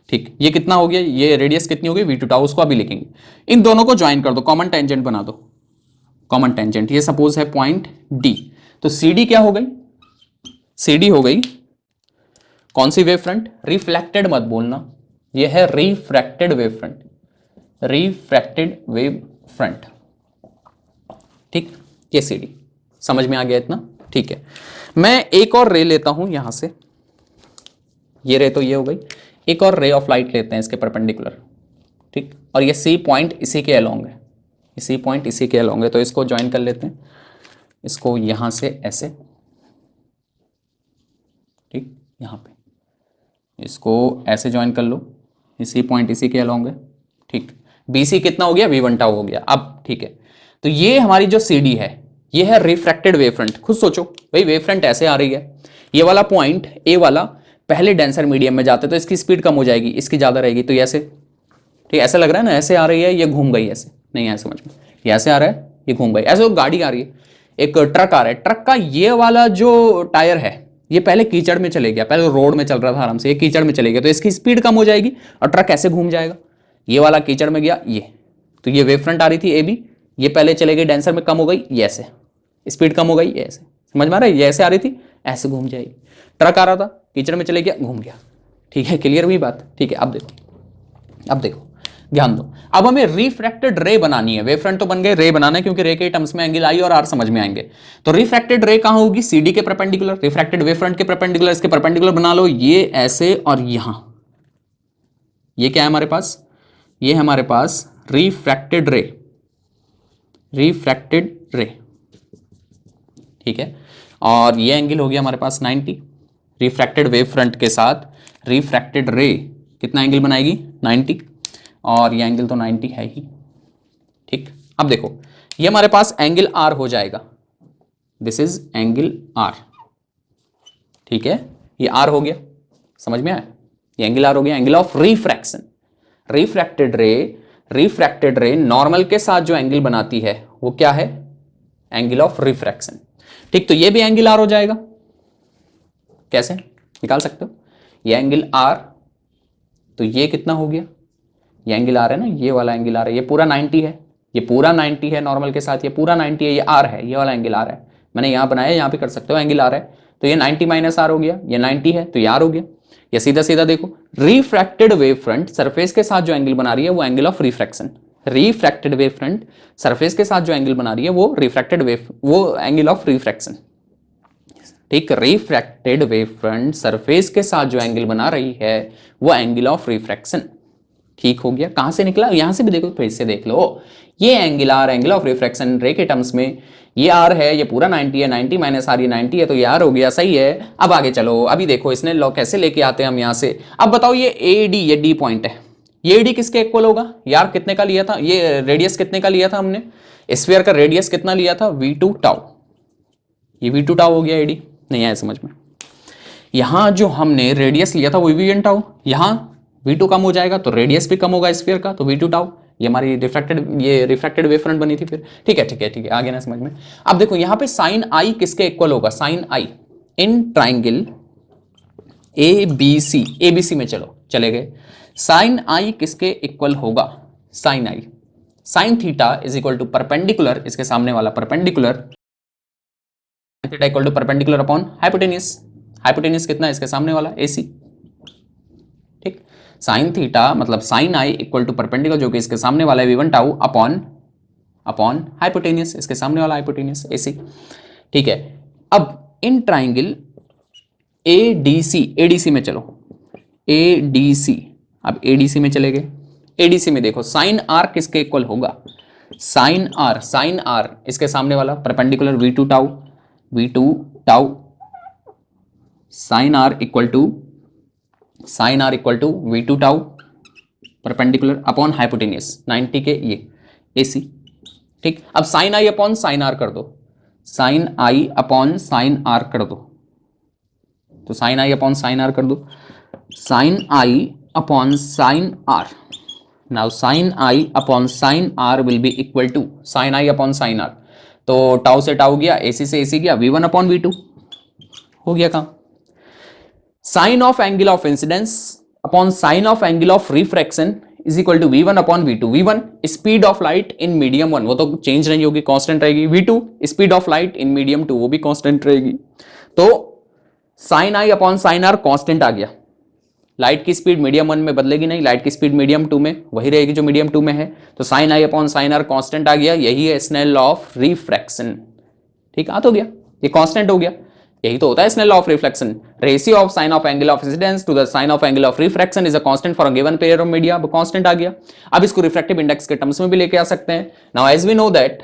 ठीक, ये कितना हो गया, ये रेडियस कितनी होगी, v2 टाउ, उसको अभी लिखेंगे। इन दोनों को ज्वाइन कर दो, कॉमन टेंजेंट बना दो, कॉमन टेंजेंट, ये सपोज है पॉइंट d। तो CD क्या हो गई, CD हो गई कौन सी वेव फ्रंट, रिफ्लेक्टेड मत बोलना, ये है refracted wave front, refracted wave front. ठीक, ये CD समझ में आ गया इतना। ठीक है, मैं एक और रे लेता हूं यहां से, ये रे तो ये हो गई, एक और रे ऑफ लाइट लेते हैं इसके परपेंडिकुलर। ठीक, और ये C पॉइंट इसी के अलोंग है, इसी पॉइंट इसी के अलोंग है, तो इसको ज्वाइन कर लेते हैं, इसको यहां से ऐसे, ठीक, यहां पे इसको ऐसे ज्वाइन कर लो, इसी पॉइंट इसी के अलोंग है। ठीक, BC कितना हो गया, v1 टाउ हो गया। अब ठीक है, तो ये हमारी जो CD है ये है रिफ्रैक्टेड वेव फ्रंट। खुद सोचो भाई, वेव फ्रंट ऐसे आ रही है, ये वाला पॉइंट A वाला पहले डेंसर मीडियम में जाते तो इसकी स्पीड कम हो जाएगी, इसकी ज़्यादा रहेगी। तो ऐसे, ठीक, ऐसा लग रहा है ना, ऐसे आ रही है, ये घूम गई, ऐसे नहीं आया समझ में, ये ऐसे आ रहा है, ये घूम गई। ऐसे वो गाड़ी आ रही है, एक ट्रक आ रहा है, ट्रक का ये वाला जो टायर है ये पहले कीचड़ में चले गया, पहले रोड में चल रहा था आराम से, ये कीचड़ में चले गया, तो इसकी स्पीड कम हो जाएगी और ट्रक ऐसे घूम जाएगा। ये वाला कीचड़ में गया, ये, तो ये वेव फ्रंट आ रही थी ए बी, ये पहले चले गई डेंसर में, कम हो गई, ये ऐसे स्पीड कम हो गई, ये ऐसे, समझ में आ रहा है, ये ऐसे आ रही थी, ऐसे घूम जाएगी। ट्रक आ रहा था, कीचड़ में चले गया, घूम गया। ठीक है, क्लियर हुई बात? ठीक है, अब देखो ध्यान दो, अब हमें रिफ्रैक्टेड रे बनानी है। वेव फ्रंट तो बन गए, रे बनाना है, क्योंकि रे के टर्म्स में एंगल आई और आर समझ में आएंगे। तो रिफ्रैक्टेड रे कहां होगी? सीडी के परपेंडिकुलर, रिफ्रैक्टेड वेव फ्रंट के परपेंडिकुलर, इसके परपेंडिकुलर बना लो, ये ऐसे और यहां, ये क्या है हमारे पास? ये है हमारे पास रिफ्रैक्टेड रे, रिफ्रैक्टेड रे, ठीक है। और ये एंगल हो गया हमारे पास 90, रिफ्रैक्टेड वेव फ्रंट के साथ रिफ्रैक्टेड रे कितना एंगल बनाएगी? 90, और ये एंगल तो 90 है ही, ठीक। अब देखो, ये हमारे पास एंगल आर हो जाएगा, दिस इज एंगल आर, ठीक है, ये आर हो गया, समझ में आया? ये एंगल आर हो गया, angle of refraction. Refracted ray normal के साथ जो एंगल बनाती है वो क्या है? एंगल ऑफ रिफ्रैक्शन, ठीक। तो ये भी एंगल आर हो जाएगा, कैसे निकाल सकते हो? ये एंगल आर, तो ये कितना हो गया? ये एंगल आर है ना, ये वाला एंगल आर है, ये पूरा 90 है, ये पूरा 90 है नॉर्मल के साथ, ये पूरा 90 है, ये आर है, ये वाला एंगल आर है, मैंने यहां बनाया, यहां पे कर सकते हो, एंगल आर है, तो ये 90 माइनस आर हो गया, ये 90 है तो ये आर हो गया। ये सीधा सीधा देखो, रिफ्रैक्टेड वेव फ्रंट सरफेस के साथ जो एंगल बना रही है वो angle of refraction, refracted wave front surface के साथ जो एंगल बना रही है वो वो एंगल ऑफ रिफ्रैक्शन, ठीक। रिफ्रैक्टेड वेव फ्रंट सरफेस के साथ जो एंगल बना रही है वो एंगल ऑफ रिफ्रैक्शन, ठीक हो गया। कहां से निकला? यहां से भी देखो, फिर से देख लो, ये angle R, angle of refraction ray के टर्म्स में, ये आर है, ये पूरा 90 है, 90 माइनस आर, ये 90 है, तो ये आर हो गया, सही है। अब आगे चलो, अभी देखो इसने लॉ कैसे लेके आते हैं हम यहां से। अब बताओ, ये ए डी, ये डी पॉइंट है, ये डी किसके इक्वल होगा यार? कितने का लिया था ये रेडियस, कितने का लिया था हमने? स्फीयर का रेडियस कितना लिया था? v2 टाउ, ये v2 टाउ हो गया एडी, नहीं आया समझ में? यहां जो हमने रेडियस लिया था वो v1 टाउ, यहां v2 कम हो जाएगा तो रेडियस भी कम होगा स्फीयर का, तो v2 टाउ, ये हमारी रिफ्रैक्टेड वेव फ्रंट बनी थी फिर, ठीक है ठीक है ठीक है, आगे ना समझ में। अब देखो यहां पे साइन आई किसके इक्वल होगा? Sine I in triangle A B C में चले गए, साइन आई किसके इक्वल होगा? Sine I, sine theta is equal to perpendicular, इसके सामने वाला perpendicular, theta equal to perpendicular upon hypotenuse, hypotenuse कितना है? इसके सामने वाला AC, ठीक। साइन थीटा मतलब sine I equal to perpendicular, जो कि इसके सामने वाला है v1 टाउ अपॉन हाइपोटेन्यूस, इसके सामने वाला हाइपोटेन्यूस AC, ठीक है। अब इन ट्राइंगल ADC में चलो, ADC, अब ADC में चले गए, ADC में देखो साइन R किसके इक्वल होगा? साइन R इसके सामने वाला perpendicular v2 tau, sine R equal to v2 tau perpendicular upon hypotenuse 90 के ये AC, ठीक। अब sine I upon sine R कर दो, sine I upon sine R कर दो, तो sine I upon sine R कर दो, sine I upon sine R, now sine I upon sine R will be equal to sign I upon sine R, तो tau से tau गया, AC से AC गया, v1 अपॉन v2 हो गया काम। Sine of angle of incidence upon sine of angle of refraction is equal to v1 upon v2, v1 speed of light in medium 1, वो तो चेंज नहीं होगी, कांस्टेंट रहेगी, v2 speed of light in medium 2, वो भी constant रहेगी, तो sine I upon sine R constant आ गया। लाइट की स्पीड मीडियम 1 में बदलेगी नहीं, लाइट की स्पीड मीडियम 2 में वही रहेगी जो मीडियम 2 में है, तो sine I upon sine R constant आ गया, यही है स्नेल लॉ ऑफ रिफ्रैक्शन, ठीक आ तो गया, ये कांस्टेंट हो गया, यही तो होता है Snell law of reflection, ratio of sine of angle of incidence to the sine of angle of refraction is a constant for a given pair of media, अब कांस्टेंट आ गया। अब इसको रिफ्रैक्टिव इंडेक्स के टर्म्स में भी लेके आ सकते हैं। Now as we know that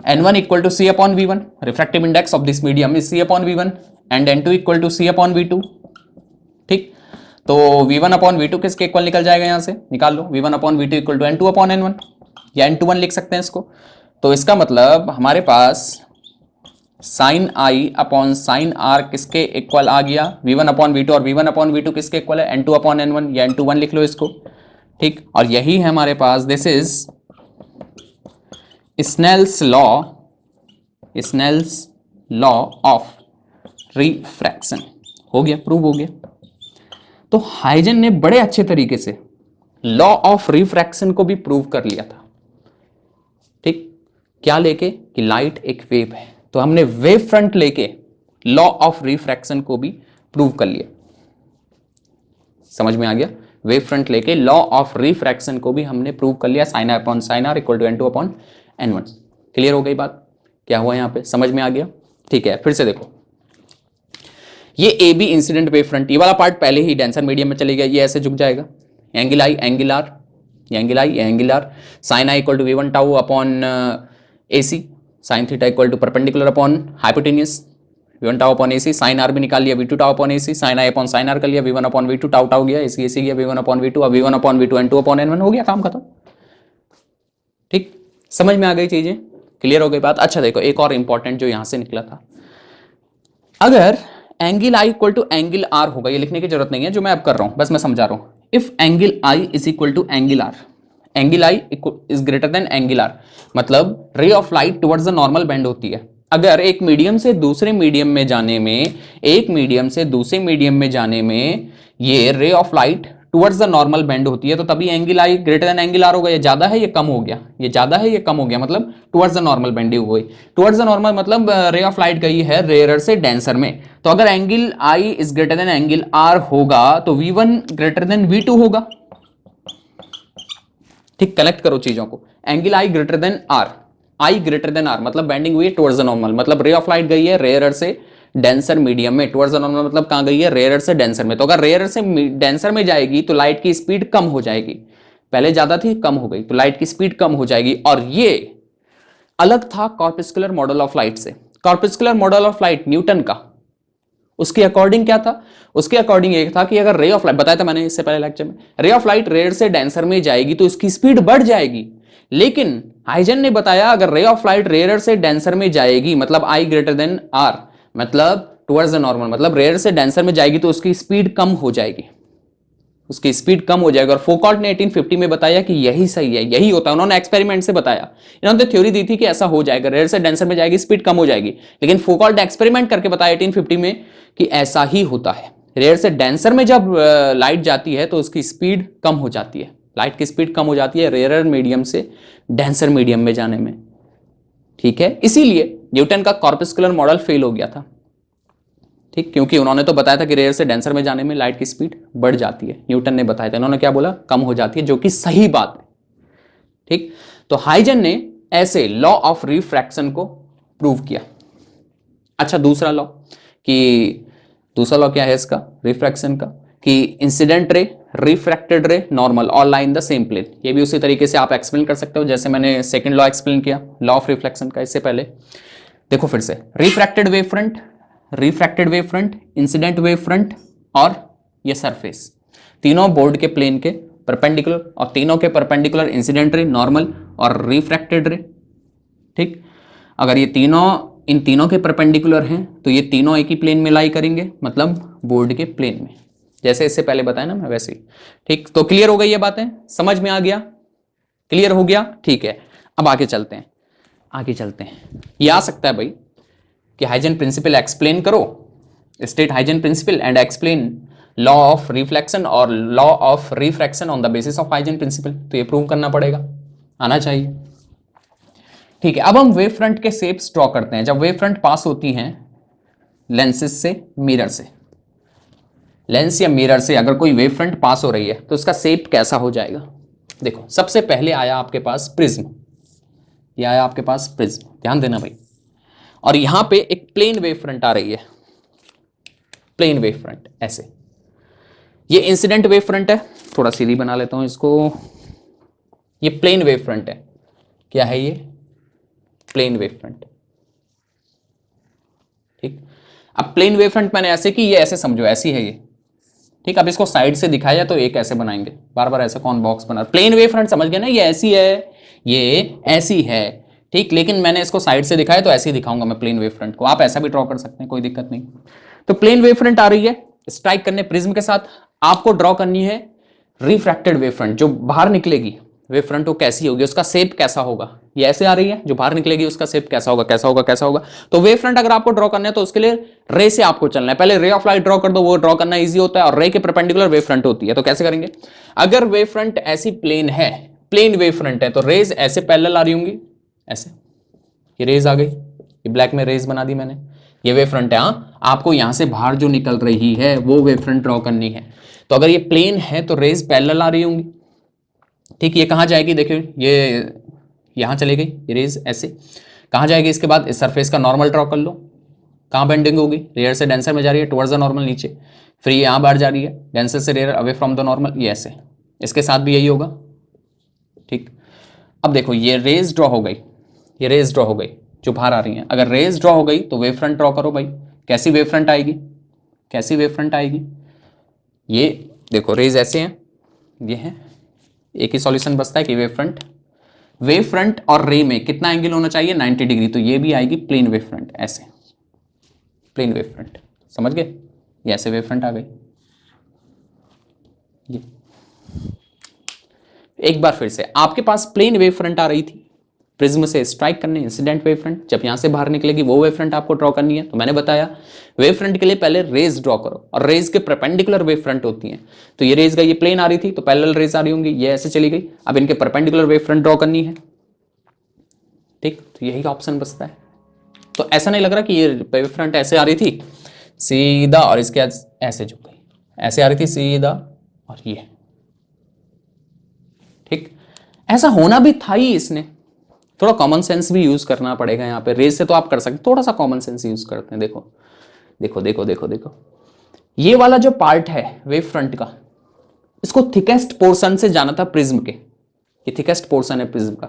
n1 equal to c upon v1, refractive index of this medium is c upon v1 and n2 equal to c upon v2, ठीक। तो v1 अपॉन v2 किसके equal निकल जाएगा? यहां से निकाल लो, v1 upon v2 equal to n2 upon n1, या n21 लिख सकते हैं इसको। तो इसका मतलब हमारे पास sine I upon sine R किसके इक्वल आ गया, v1 अपॉन वी टू, और v1 अपॉन वी टू किसके इक्वल है, n2 अपॉन n1, या n2 1 लिख लो इसको, ठीक। और यही है हमारे पास, this is Snell's law, Snell's law of refraction. हो गया, प्रूव हो गया। तो हाइजन ने बड़े अच्छे तरीके से लॉ ऑफ रिफ्रैक्शन को भी प्रूव कर लिया था, ठीक। क्या लेके, कि लाइट एक वेव है, तो हमने वेव फ्रंट लेके लॉ ऑफ रिफ्रैक्शन को भी प्रूव कर लिया। समझ में आ गया, वेव फ्रंट लेके लॉ ऑफ रिफ्रैक्शन को भी हमने प्रूव कर लिया, sine I upon sine R equal to n2 upon n1। Clear हो गई बात, क्या हुआ यहां पे, समझ में आ गया, ठीक है। फिर से देखो, ये A B incident wave front, ये वाला पार्ट पहले ही डेंसर मीडियम में चले गया, ये ऐसे झुक जाएगा, angle I angle R, angle I angle R, sine I equal to v1 tau upon A C, sine theta equal to perpendicular upon hypotenuse, v1 tau upon A C, sine R भी निकाल लिया, v2 tau upon A C, sine I upon sine R कर लिया, v1 upon v2 tau tau गया, ए सी गया, v1 upon v2, अब v1 upon v2 n2 upon n1, हो गया काम खत्म, ठीक। समझ में आ गई चीजें, क्लियर हो गई बात। अच्छा देखो, एक और इंपॉर्टेंट जो यहां से निकला था, अगर angle I equal to angle R होगा, ये लिखने की जरूरत नहीं है जो मैं अब कर रहा हूं, बस मैं समझा रहा हूं। If angle I is equal to angle R, angle I is greater than angle R, मतलब ray of light towards the normal bend होती है। अगर एक मीडियम से दूसरे मीडियम में जाने में, एक मीडियम से दूसरे मीडियम में जाने में ये ray of light towards the normal bend होती है, तो तभी angle I greater than angle R होगा। ये ज्यादा है, ये कम हो गया, ये ज्यादा है, ये कम हो गया, मतलब टुवर्ड्स द नॉर्मल बेंडिंग हो गई। टुवर्ड्स द नॉर्मल मतलब रे ऑफ लाइट गई है रेयर से डेंसर में, तो अगर angle I is greater than angle R होगा तो v1 ग्रेटर देन v2 होगा, ठीक। कलेक्ट करो चीजों को, angle I greater than R, I greater than R मतलब बेंडिंग हुई है टुवर्ड्स द नॉर्मल, मतलब रे ऑफ लाइट गई है रेयर से डेंसर मीडियम में, टुवर्ड्स द नॉर्मल मतलब कहां गई है, रेयर से डेंसर में। तो अगर रेयर से डेंसर में जाएगी तो लाइट की स्पीड कम हो जाएगी, पहले ज्यादा थी कम हो गई, तो लाइट की स्पीड कम हो जाएगी। और ये अलग था कॉर्पस्कुलर मॉडल ऑफ लाइट से। Corpuscular model of light Newton का, उसके अकॉर्डिंग क्या था, उसके अकॉर्डिंग एक था कि अगर रे ऑफ लाइट, बताया था मैंने इससे पहले लेक्चर में, रे ऑफ लाइट रेयर से डेंसर में जाएगी तो इसकी स्पीड बढ़ जाएगी। लेकिन हाइजन ने बताया अगर रे ऑफ लाइट रेयर से डेंसर में जाएगी, मतलब आई ग्रेटर देन आर, मतलब टुवर्ड्स द नॉर्मल, मतलब रेयर से डेंसर में जाएगी तो उसकी स्पीड कम हो जाएगी, उसकी स्पीड कम हो जाएगी। और फोकॉल्ट ने 1850 में बताया कि यही सही है, यही होता है। उन्होंने एक्सपेरिमेंट से बताया, इन्होंने थ्योरी दी थी कि ऐसा हो जाएगा, रेयर से डेंसर में जाएगी स्पीड कम हो जाएगी, लेकिन फोकॉल्ट ने एक्सपेरिमेंट करके बताया 1850 में कि ऐसा ही होता है। रेयर से डेंसर में जब लाइट जाती है तो उसकी स्पीड कम हो जाती है, लाइट की स्पीड कम हो जाती है रेयर मीडियम से डेंसर मीडियम में जाने में, ठीक है। इसीलिए न्यूटन का कॉर्पस्कुलर मॉडल फेल हो गया था, ठीक, क्योंकि उन्होंने तो बताया था कि रेयर से डेंसर में जाने में लाइट की स्पीड बढ़ जाती है, न्यूटन ने बताया था, इन्होंने क्या बोला, कम हो जाती है, जो कि सही बात है, ठीक। तो हाइजन ने ऐसे लॉ ऑफ रिफ्रैक्शन को प्रूव किया। अच्छा दूसरा लॉ, कि दूसरा लॉ क्या है इसका, रिफ्रैक्शन का, कि incident ray, refracted ray, normal all lie in the same plane. ये भी उसी तरीके से आप एक्सप्लेन कर सकते हो जैसे मैंने सेकंड लॉ एक्सप्लेन किया, लॉ ऑफ रिफ्लेक्शन का। इससे पहले देखो फिर से, refracted wave front, refracted wave front, incident wave front और ये सरफेस, तीनों बोर्ड के प्लेन के परपेंडिकुलर, और तीनों के परपेंडिकुलर इंसिडेंट रे, नॉर्मल और रिफ्रैक्टेड रे, ठीक। अगर ये तीनों इन तीनों के परपेंडिकुलर हैं तो ये तीनों एक ही प्लेन में लाई करेंगे, मतलब बोर्ड के प्लेन में, जैसे इससे पहले बताया ना मैं वैसे ही, ठीक। तो क्लियर हो गई ये बातें, समझ में आ गया, क्लियर हो गया, ठीक है। अब आगे चलते हैं, आगे चलते हैं। ये आ सकता है भाई कि हाइजन प्रिंसिपल एक्सप्लेन करो, state Huygens principle and explain law of reflection और law of refraction on the basis of Huygens principle, तो ये प्रूव करना पड़ेगा, आना चाहिए, ठीक है। अब हम वेव फ्रंट के शेप्स ड्रॉ करते हैं। जब वेव फ्रंट पास होती हैं लेंसेज से, मिरर से, लेंस या मिरर से अगर कोई वेव फ्रंट पास हो रही है तो उसका शेप कैसा हो जाएगा। देखो सबसे पहले आया आपके पास प्रिज्म, ये आया आपके पास प्रिज्म, ध्यान देना भाई। और यहां पे एक प्लेन वेव फ्रंट आ रही है, प्लेन वेव फ्रंट ऐसे, ये इंसिडेंट वेव फ्रंट है, थोड़ा सीधी बना लेता हूं इसको, ये प्लेन वेव फ्रंट है, क्या है ये, प्लेन वेव फ्रंट, ठीक। अब प्लेन वेव फ्रंट मैंने ऐसे की, ये ऐसे समझो ऐसी है ये, ठीक। अब इसको साइड से दिखाया तो एक ऐसे बनाएंगे, बार बार ऐसे कौन बॉक्स बना, प्लेन वेव फ्रंट समझ गए ना, ये ऐसी है, ये ऐसी है, ठीक, लेकिन मैंने इसको साइड से दिखाया तो ऐसे ही दिखाऊंगा मैं प्लेन वेव फ्रंट को, आप ऐसा भी ड्रॉ कर सकते हैं, कोई दिक्कत नहीं। तो प्लेन वेव फ्रंट आ रही है, स्ट्राइक करने प्रिज्म के साथ, आपको ड्रॉ करनी है रिफ्रैक्टेड वेव फ्रंट, जो बाहर निकलेगी वेव फ्रंट वो कैसी होगी, उसका शेप कैसा होगा। ये ऐसे आ रही है, जो बाहर निकलेगी उसका शेप कैसा होगा, कैसा होगा, कैसा होगा। तो वेव फ्रंट अगर आपको ड्रॉ करना है तो उसके लिए रे से आपको चलना है, पहले रे ऑफ लाइट ड्रॉ कर दो, वो ड्रॉ करना इजी होता है, और रे के परपेंडिकुलर वेव फ्रंट होती है। तो कैसे करेंगे, अगर वेव फ्रंट ऐसी प्लेन है, प्लेन वेव फ्रंट है, तो रेज ऐसे पैरेलल आ रही होंगी, ऐसे, ये रेज आ गई, ये ब्लैक में रेज बना दी मैंने, ये वेव फ्रंट है। हाँ, आपको यहां से बाहर जो निकल रही है वो वेव फ्रंट ड्रॉ करनी है। तो अगर ये प्लेन है तो रेज पैरेलल आ रही होंगी, ठीक। ये कहां जाएगी, देखिए ये यहां चली गई, ये रेज ऐसे कहां जाएगी, इसके बाद इस सरफेस का नॉर्मल ड्रॉ कर लो, कहां बेंडिंग होगी, रेयर से डेंसर में जा रही है, टुवर्ड्स द नॉर्मल नीचे, फिर ये यहां बाहर जा रही है, डेंसर से rare away from the normal, ये ऐसे, इसके साथ भी यही होगा, ठीक। अब देखो ये रेज ड्रॉ हो गई, ये रेज ड्रॉ हो गई जो बाहर आ रही हैं। अगर रेज ड्रॉ हो गई तो वेव फ्रंट ड्रॉ करो भाई, कैसी वेव फ्रंट आएगी, कैसी वेव फ्रंट आएगी, ये देखो रेज ऐसे हैं, ये हैं, एक ही सॉल्यूशन बचता है कि वेव फ्रंट और रे में कितना एंगल होना चाहिए, 90 डिग्री। तो ये भी आएगी प्लेन वेव फ्रंट, ऐसे प्लेन वेव फ्रंट, समझ गए, ये ऐसे वेव फ्रंट आ गई। ये एक बार फिर से आपके पास प्लेन वेव फ्रंट आ रही थी, प्रिज्म से स्ट्राइक करने, इंसिडेंट वेव फ्रंट, जब यहां से बाहर निकलेगी वो वेव फ्रंट आपको ड्रॉ करनी है। तो मैंने बताया वेव फ्रंट के लिए पहले रेज ड्रॉ करो, और रेज के परपेंडिकुलर वेव फ्रंट होती हैं। तो ये रेज गई, ये प्लेन आ रही थी तो पैरेलल रेज आ रही होंगी, ये ऐसे चली गई, अब इनके परपेंडिकुलर वेव फ्रंट ड्रॉ करनी है, ठीक। तो यही ऑप्शन बचता है। तो ऐसा नहीं लग रहा कि ये वेव फ्रंट ऐसे आ रही थी सीधा और इसके ऐसे झुक गई, ऐसे आ रही थी सीधा और ये, ठीक। ऐसा होना भी था ही, इसने थोड़ा कॉमन सेंस भी यूज करना पड़ेगा यहाँ पे, रेज से तो आप कर सकते, थोड़ा सा कॉमन सेंस यूज करते हैं। देखो देखो देखो देखो देखो, ये वाला जो पार्ट है वेव फ्रंट का, इसको थिकेस्ट पोर्शन से जाना था प्रिज्म के, ये थिकेस्ट पोर्शन है प्रिज्म का,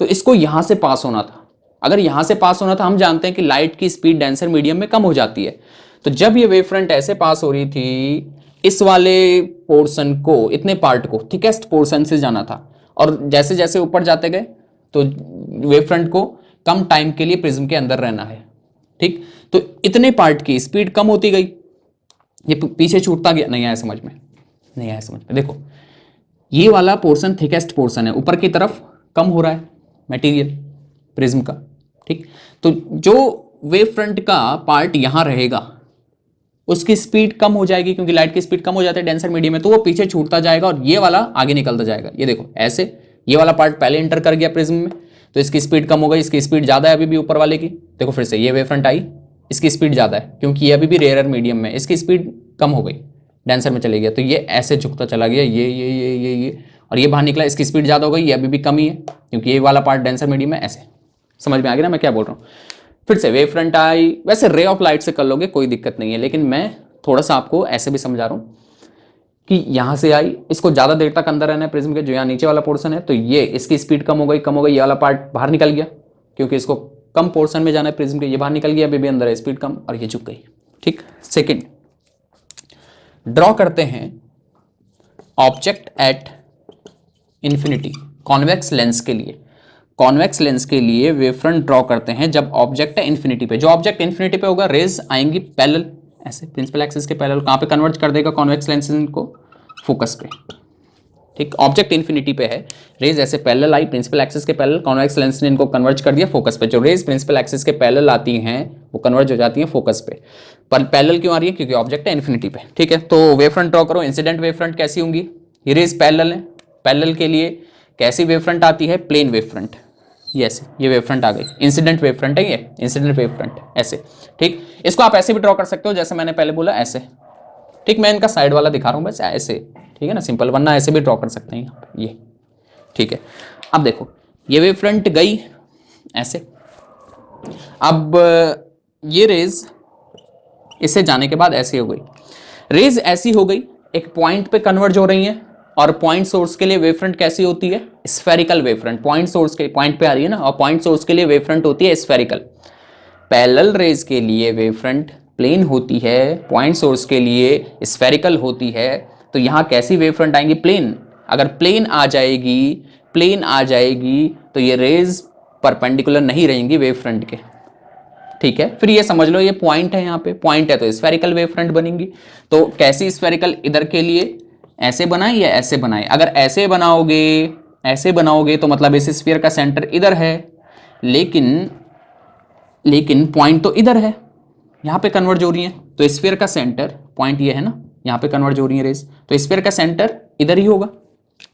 तो इसको यहां से पास होना था। अगर यहां से पास होना था, हम जानते हैं कि लाइट की स्पीड डेंसर मीडियम में कम हो जाती है, तो जब ये वेव फ्रंट ऐसे पास हो रही थी, इस वाले पोर्शन को, इतने पार्ट को थिकेस्ट पोर्शन से जाना था, और जैसे जैसे ऊपर जाते गए तो वेव फ्रंट को कम टाइम के लिए प्रिज्म के अंदर रहना है, ठीक। तो इतने पार्ट की स्पीड कम होती गई, ये पीछे छूटता गया, नहीं आया समझ में, नहीं आया समझ में। देखो ये वाला पोर्शन थिकेस्ट पोर्शन है, ऊपर की तरफ कम हो रहा है मटेरियल प्रिज्म का, ठीक। तो जो वेव फ्रंट का पार्ट यहां रहेगा उसकी स्पीड कम हो जाएगी, क्योंकि लाइट की स्पीड कम हो जाती है डेंसर मीडियम में, तो वो पीछे छूटता जाएगा और ये वाला आगे निकलता जाएगा। ये देखो ऐसे, ये वाला पार्ट पहले एंटर कर गया प्रिज्म में, तो इसकी स्पीड कम हो गई, इसकी स्पीड ज्यादा है अभी भी ऊपर वाले की। देखो फिर से ये वेव फ्रंट आई, इसकी स्पीड ज्यादा है क्योंकि ये अभी भी रेयर मीडियम में, इसकी स्पीड कम हो गई, डेंसर में चले गया, तो ये ऐसे झुकता चला गया, ये और ये बाहर निकला, इसकी स्पीड ज्यादा हो गई, ये अभी भी कम ही है क्योंकि ये वाला पार्ट डेंसर मीडियम में। ऐसे समझ में आ गया ना मैं क्या बोल रहा हूँ। फिर से वेव फ्रंट आई, वैसे रे ऑफ लाइट से कर लोगे कोई दिक्कत नहीं है, लेकिन मैं थोड़ा सा आपको ऐसे भी समझा रहा हूँ कि यहां से आई, इसको ज्यादा देर तक अंदर रहना है प्रिज्म के, जो यहाँ नीचे वाला पोर्शन है, तो ये इसकी स्पीड कम हो गई, ये वाला पार्ट बाहर निकल गया क्योंकि इसको कम पोर्शन में जाना है प्रिज्म के, ये बाहर निकल गया, अभी भी अंदर है, स्पीड कम, और ये झुक गई, ठीक। सेकेंड, ड्रॉ करते हैं object at infinity, convex lens के लिए, कॉन्वेक्स लेंस के लिए वेव फ्रंट ड्रॉ करते हैं जब ऑब्जेक्ट है इन्फिनिटी पे। जो ऑब्जेक्ट इन्फिनिटी पे होगा, रेज आएंगी पैरेलल, ऐसे प्रिंसिपल एक्सिस के पैरेलल, कहां पे कन्वर्ट कर देगा कॉन्वेक्स लेंस को, फोकस पे, ठीक। ऑब्जेक्ट इन्फिनिटी पे है, रेज ऐसे पैरेलल आई प्रिंसिपल एक्सिस के पैरेलल, कॉन्वेक्स लेंस ने इनको कन्वर्ट कर दिया फोकस पे। जो रेज प्रिंसिपल एक्सिस के पैरेलल आती हैं वो कन्वर्ट हो जाती हैं फोकस पे, पर पैरेलल क्यों आ रही है, क्योंकि ऑब्जेक्ट है इन्फिनिटी पे, ठीक है। तो वेव फ्रंट ड्रॉ करो, इंसिडेंट वेव फ्रंट कैसी होंगी, ये रेज पैरेलल है, पैरेलल के लिए कैसी वेव फ्रंट आती है, प्लेन वेव फ्रंट, यस ये वेव फ्रंट आ गई, इंसिडेंट वेव फ्रंट है ये, इंसिडेंट वेव फ्रंट ऐसे, ठीक। इसको आप ऐसे भी ड्रॉ कर सकते हो जैसे मैंने पहले बोला, ऐसे, ठीक। मैं इनका साइड वाला दिखा रहा हूं बस, ऐसे, ठीक है ना, सिंपल, वरना ऐसे भी ड्रॉ कर सकते हैं यहाँ पे, ये, ठीक है। अब देखो ये वेव फ्रंट गई ऐसे, अब ये रेज इससे जाने के बाद ऐसी हो गई, रेज ऐसी हो गई, एक पॉइंट पे कन्वर्ज हो रही है, और पॉइंट सोर्स के लिए वेव फ्रंट कैसी होती है, spherical wave front, point source के पॉइंट पे आ रही है ना, और पॉइंट सोर्स के लिए वेव फ्रंट होती है स्फेरिकल। पैरेलल रेज के लिए वेव फ्रंट प्लेन होती है, पॉइंट सोर्स के लिए स्फेरिकल होती है। तो यहां कैसी वेव फ्रंट आएंगी, प्लेन। अगर प्लेन आ जाएगी, प्लेन आ जाएगी तो ये रेज परपेंडिकुलर नहीं रहेंगी वेव फ्रंट के, ठीक है। फिर ये समझ लो ये पॉइंट है, यहाँ पे पॉइंट है तो स्फेरिकल वेव फ्रंट बनेंगी। तो कैसी स्फेरिकल, इधर के लिए ऐसे बनाए या ऐसे बनाए? अगर ऐसे बनाओगे तो मतलब इस स्फीयर का सेंटर इधर है, लेकिन पॉइंट तो इधर है, यहाँ पे कन्वर्ज हो रही है, तो स्फीयर का सेंटर पॉइंट ये है ना, यहाँ पे कन्वर्ज हो रही है रेज, तो स्फीयर का सेंटर इधर ही होगा।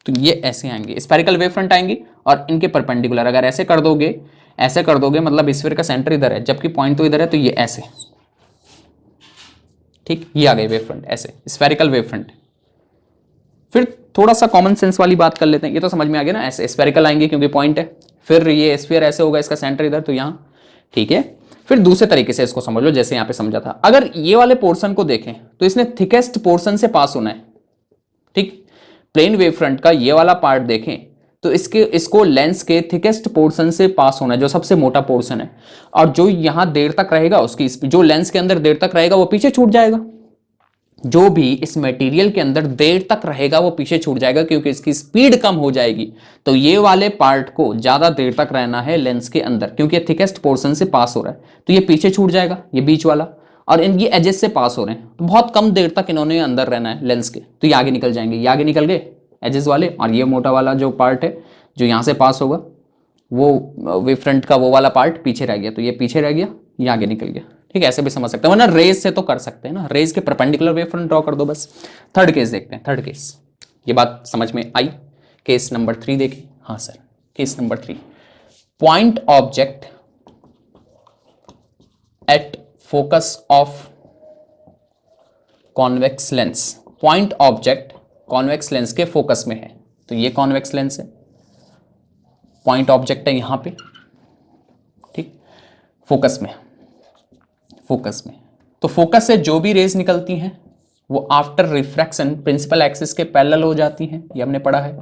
तो ये ऐसे आएंगे, स्फेरिकल वेव फ्रंट आएंगी और इनके परपेंडिकुलर अगर ऐसे कर दोगे मतलब स्फीयर का सेंटर इधर है जबकि पॉइंट तो इधर है, तो ये ऐसे, ठीक, ये आ गई वेव फ्रंट, ऐसे स्फेरिकल वेव फ्रंट। फिर थोड़ा सा कॉमन सेंस वाली बात कर लेते हैं, ये तो समझ में आ गया ना, ऐसे स्फेरिकल आएंगे क्योंकि पॉइंट है, फिर ये स्फीयर ऐसे होगा, इसका सेंटर इधर, तो यहाँ, ठीक है। फिर दूसरे तरीके से इसको समझ लो, जैसे यहाँ पे समझा था, अगर ये वाले पोर्शन को देखें तो इसने थिकेस्ट पोर्शन से पास होना है, ठीक। प्लेन वेव फ्रंट का ये वाला पार्ट देखें तो इसको लेंस के थिकेस्ट पोर्शन से पास होना है, जो सबसे मोटा पोर्शन है, और जो यहां देर तक रहेगा उसकी जो लेंस के अंदर देर तक रहेगा वो पीछे छूट जाएगा, जो भी इस मटेरियल के अंदर देर तक रहेगा वो पीछे छूट जाएगा क्योंकि इसकी स्पीड कम हो जाएगी। तो ये वाले पार्ट को ज्यादा देर तक रहना है लेंस के अंदर क्योंकि ये थिकेस्ट पोर्शन से पास हो रहा है, तो ये पीछे छूट जाएगा, ये बीच वाला, और ये एजेस से पास हो रहे हैं तो बहुत कम देर तक इन्होंने अंदर रहना है लेंस के, तो ये आगे निकल जाएंगे, ये आगे निकल गए एजेस वाले, और ये मोटा वाला जो पार्ट है जो यहाँ से पास होगा वो वेव फ्रंट का वो वाला पार्ट पीछे रह गया, तो ये पीछे रह गया, ये आगे निकल गया, ठीक है। ऐसे भी समझ सकते हैं, वरना रेज से तो कर सकते हैं ना, रेज के परपेंडिकुलर वेव फ्रंट ड्रॉ कर दो बस। थर्ड केस देखते हैं, थर्ड केस, ये बात समझ में आई। केस नंबर 3 देखें, हाँ sir, case number 3, point object at focus of convex lens, point object convex lens के फोकस में है, तो ये कॉन्वेक्स लेंस है, पॉइंट ऑब्जेक्ट है यहां पे, ठीक, फोकस में, तो फोकस से जो भी रेज निकलती हैं वो आफ्टर रिफ्रैक्शन प्रिंसिपल एक्सिस के पैरेलल हो जाती हैं, ये हमने पढ़ा है,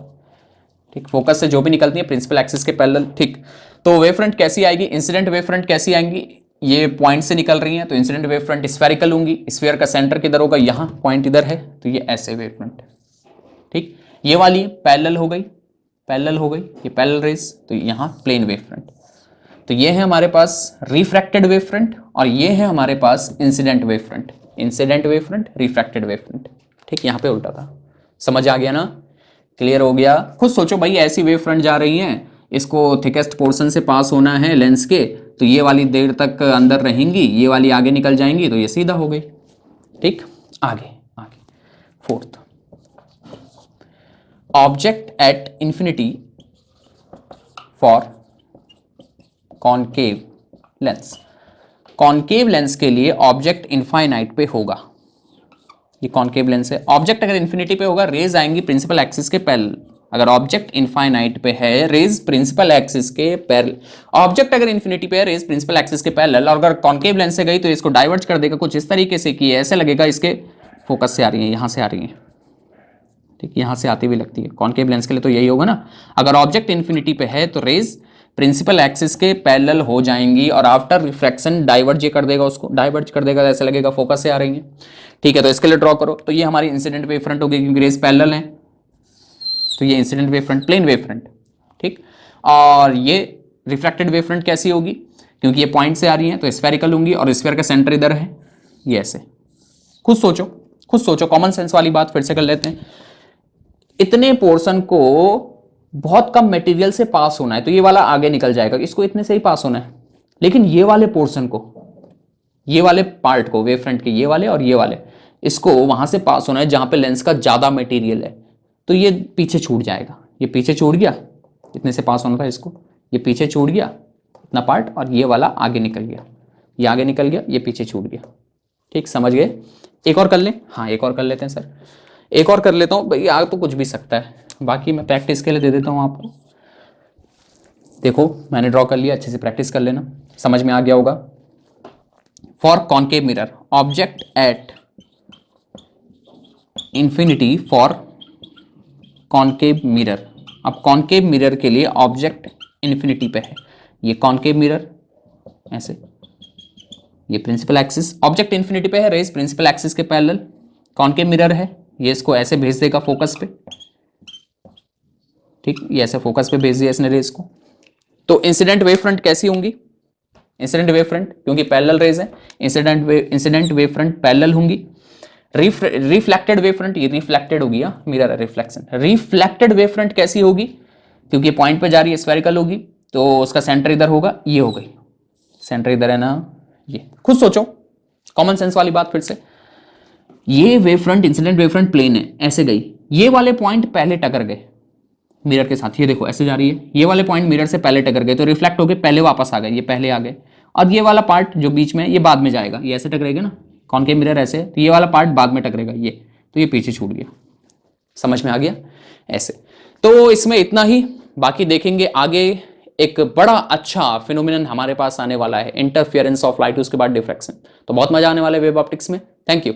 ठीक। फोकस से जो भी निकलती है प्रिंसिपल एक्सिस के पैरेलल, ठीक। तो वेव फ्रंट कैसी आएगी, इंसिडेंट वेव फ्रंट कैसी आएंगी, ये पॉइंट से निकल रही हैं तो इंसिडेंट वेव फ्रंट स्फेरिकल होंगी, स्फीयर का सेंटर किधर होगा, यहाँ, पॉइंट इधर है, तो ये ऐसे वेव फ्रंट, ठीक। ये वाली पैरेलल हो गई, ये पैरेलल रेज, तो यहाँ प्लेन वेव फ्रंट। तो ये है हमारे पास रिफ्रैक्टेड वेव फ्रंट और ये है हमारे पास incident wave front, refracted wave front, ठीक। यहाँ पे उल्टा था, समझ आ गया ना, क्लियर हो गया। खुद सोचो भाई, ऐसी वेव फ्रंट जा रही हैं, इसको थिकेस्ट पोर्शन से पास होना है लेंस के, तो ये वाली देर तक अंदर रहेंगी, ये वाली आगे निकल जाएंगी, तो ये सीधा हो गई, ठीक। आगे fourth, object at infinity for concave lens, concave lens के लिए ऑब्जेक्ट इनफाइनाइट पे होगा, ये कॉनकेव लेंस है, ऑब्जेक्ट अगर इन्फिनिटी पे होगा रेज आएंगी प्रिंसिपल एक्सिस के पैरेलल, अगर ऑब्जेक्ट इनफाइनाइट पे है रेज प्रिंसिपल एक्सिस के पैरेलल, ऑब्जेक्ट अगर इन्फिनिटी पे है रेज प्रिंसिपल एक्सिस के पैरेलल, और अगर कॉनकेव लेंस से गई तो इसको डाइवर्ज कर देगा कुछ इस तरीके से कि ऐसे लगेगा इसके फोकस से आ रही है, यहाँ से आ रही है, ठीक, यहाँ से आती हुई लगती है, कॉनकेव लेंस के लिए तो यही होगा ना, अगर ऑब्जेक्ट इन्फिनिटी पे है तो रेज प्रिंसिपल एक्सिस के पैरेलल हो जाएंगी और आफ्टर रिफ्रैक्शन डाइवर्ज कर देगा, उसको डाइवर्ज कर देगा, ऐसे लगेगा फोकस से आ रही है, ठीक है। तो इसके लिए ड्रॉ करो, तो ये हमारी इंसिडेंट वेव फ्रंट होगी क्योंकि रेज पैरेलल हैं, तो ये incident wave front, plane wave front, ठीक। और ये रिफ्रैक्टेड वेव फ्रंट कैसी होगी, क्योंकि ये पॉइंट से आ रही है तो स्फेरिकल होंगी और स्फीयर का सेंटर इधर है, ये ऐसे। खुद सोचो, कॉमन सेंस वाली बात फिर से कर लेते हैं, इतने पोर्शन को बहुत कम मटेरियल से पास होना है तो ये वाला आगे निकल जाएगा, इसको इतने से ही पास होना है, लेकिन ये वाले पोर्शन को, ये वाले पार्ट को, वेव फ्रंट के ये वाले और ये वाले, इसको वहां से पास होना है जहां पे लेंस का ज्यादा मटेरियल है, तो ये पीछे छूट जाएगा, ये पीछे छूट गया, इतने से पास होना था इसको, ये पीछे छूट गया इतना पार्ट, और ये वाला आगे निकल गया, ये आगे निकल गया, ये पीछे छूट गया, ठीक, समझ गए। एक और कर लें, हाँ एक और कर लेते हैं सर, एक और कर लेता हूँ भाई, आगे तो कुछ भी सकता है, बाकी मैं प्रैक्टिस के लिए दे देता हूँ आपको। देखो मैंने ड्रॉ कर लिया, अच्छे से प्रैक्टिस कर लेना, समझ में आ गया होगा। For concave mirror, object at infinity for concave mirror, अब कॉनकेव मिरर के लिए ऑब्जेक्ट इन्फिनिटी पे है, ये कॉनकेव मिरर ऐसे, ये प्रिंसिपल एक्सिस, ऑब्जेक्ट इन्फिनिटी पे है, रेज प्रिंसिपल एक्सिस के पैरेलल, कॉनकेव मिरर है, ये इसको ऐसे भेज देगा फोकस पे, ठीक, ये ऐसे फोकस पे भेज दिया इसने रेज को, तो इंसिडेंट वेव फ्रंट कैसी होंगी, इंसिडेंट वेव फ्रंट क्योंकि पैरेलल रेज है, इंसिडेंट वेव फ्रंट पैरेलल होंगी। रिफ्लेक्टेड वेव फ्रंट, ये रिफ्लेक्टेड होगी, mirror reflection. Reflected wave front कैसी होगी, क्योंकि पॉइंट पे जा रही है, स्फेरिकल होगी, तो उसका सेंटर इधर होगा, ये हो गई, सेंटर इधर है ना, ये खुद सोचो, कॉमन सेंस वाली बात फिर से। ये wave front incident wave front plane है, ऐसे गई, ये वाले पॉइंट पहले टकर गए मिरर के साथ, ये देखो ऐसे जा रही है, ये वाले पॉइंट मिरर से पहले टकर गए तो रिफ्लेक्ट हो गए, पहले वापस आ गए, ये पहले आ गए, और ये वाला पार्ट जो बीच में ये बाद में जाएगा, ये ऐसे टकरेगा ना, कॉनकेव मिरर ऐसे, तो ये वाला पार्ट बाद में टकरेगा, ये तो ये पीछे छूट गया, समझ में आ गया ऐसे। तो इसमें इतना ही, बाकी देखेंगे आगे। एक बड़ा अच्छा फिनोमिनन हमारे पास आने वाला है, इंटरफियरेंस ऑफ लाइट, उसके बाद डिफ्रैक्शन, तो बहुत मजा आने वाला है वेव ऑप्टिक्स में। Thank you.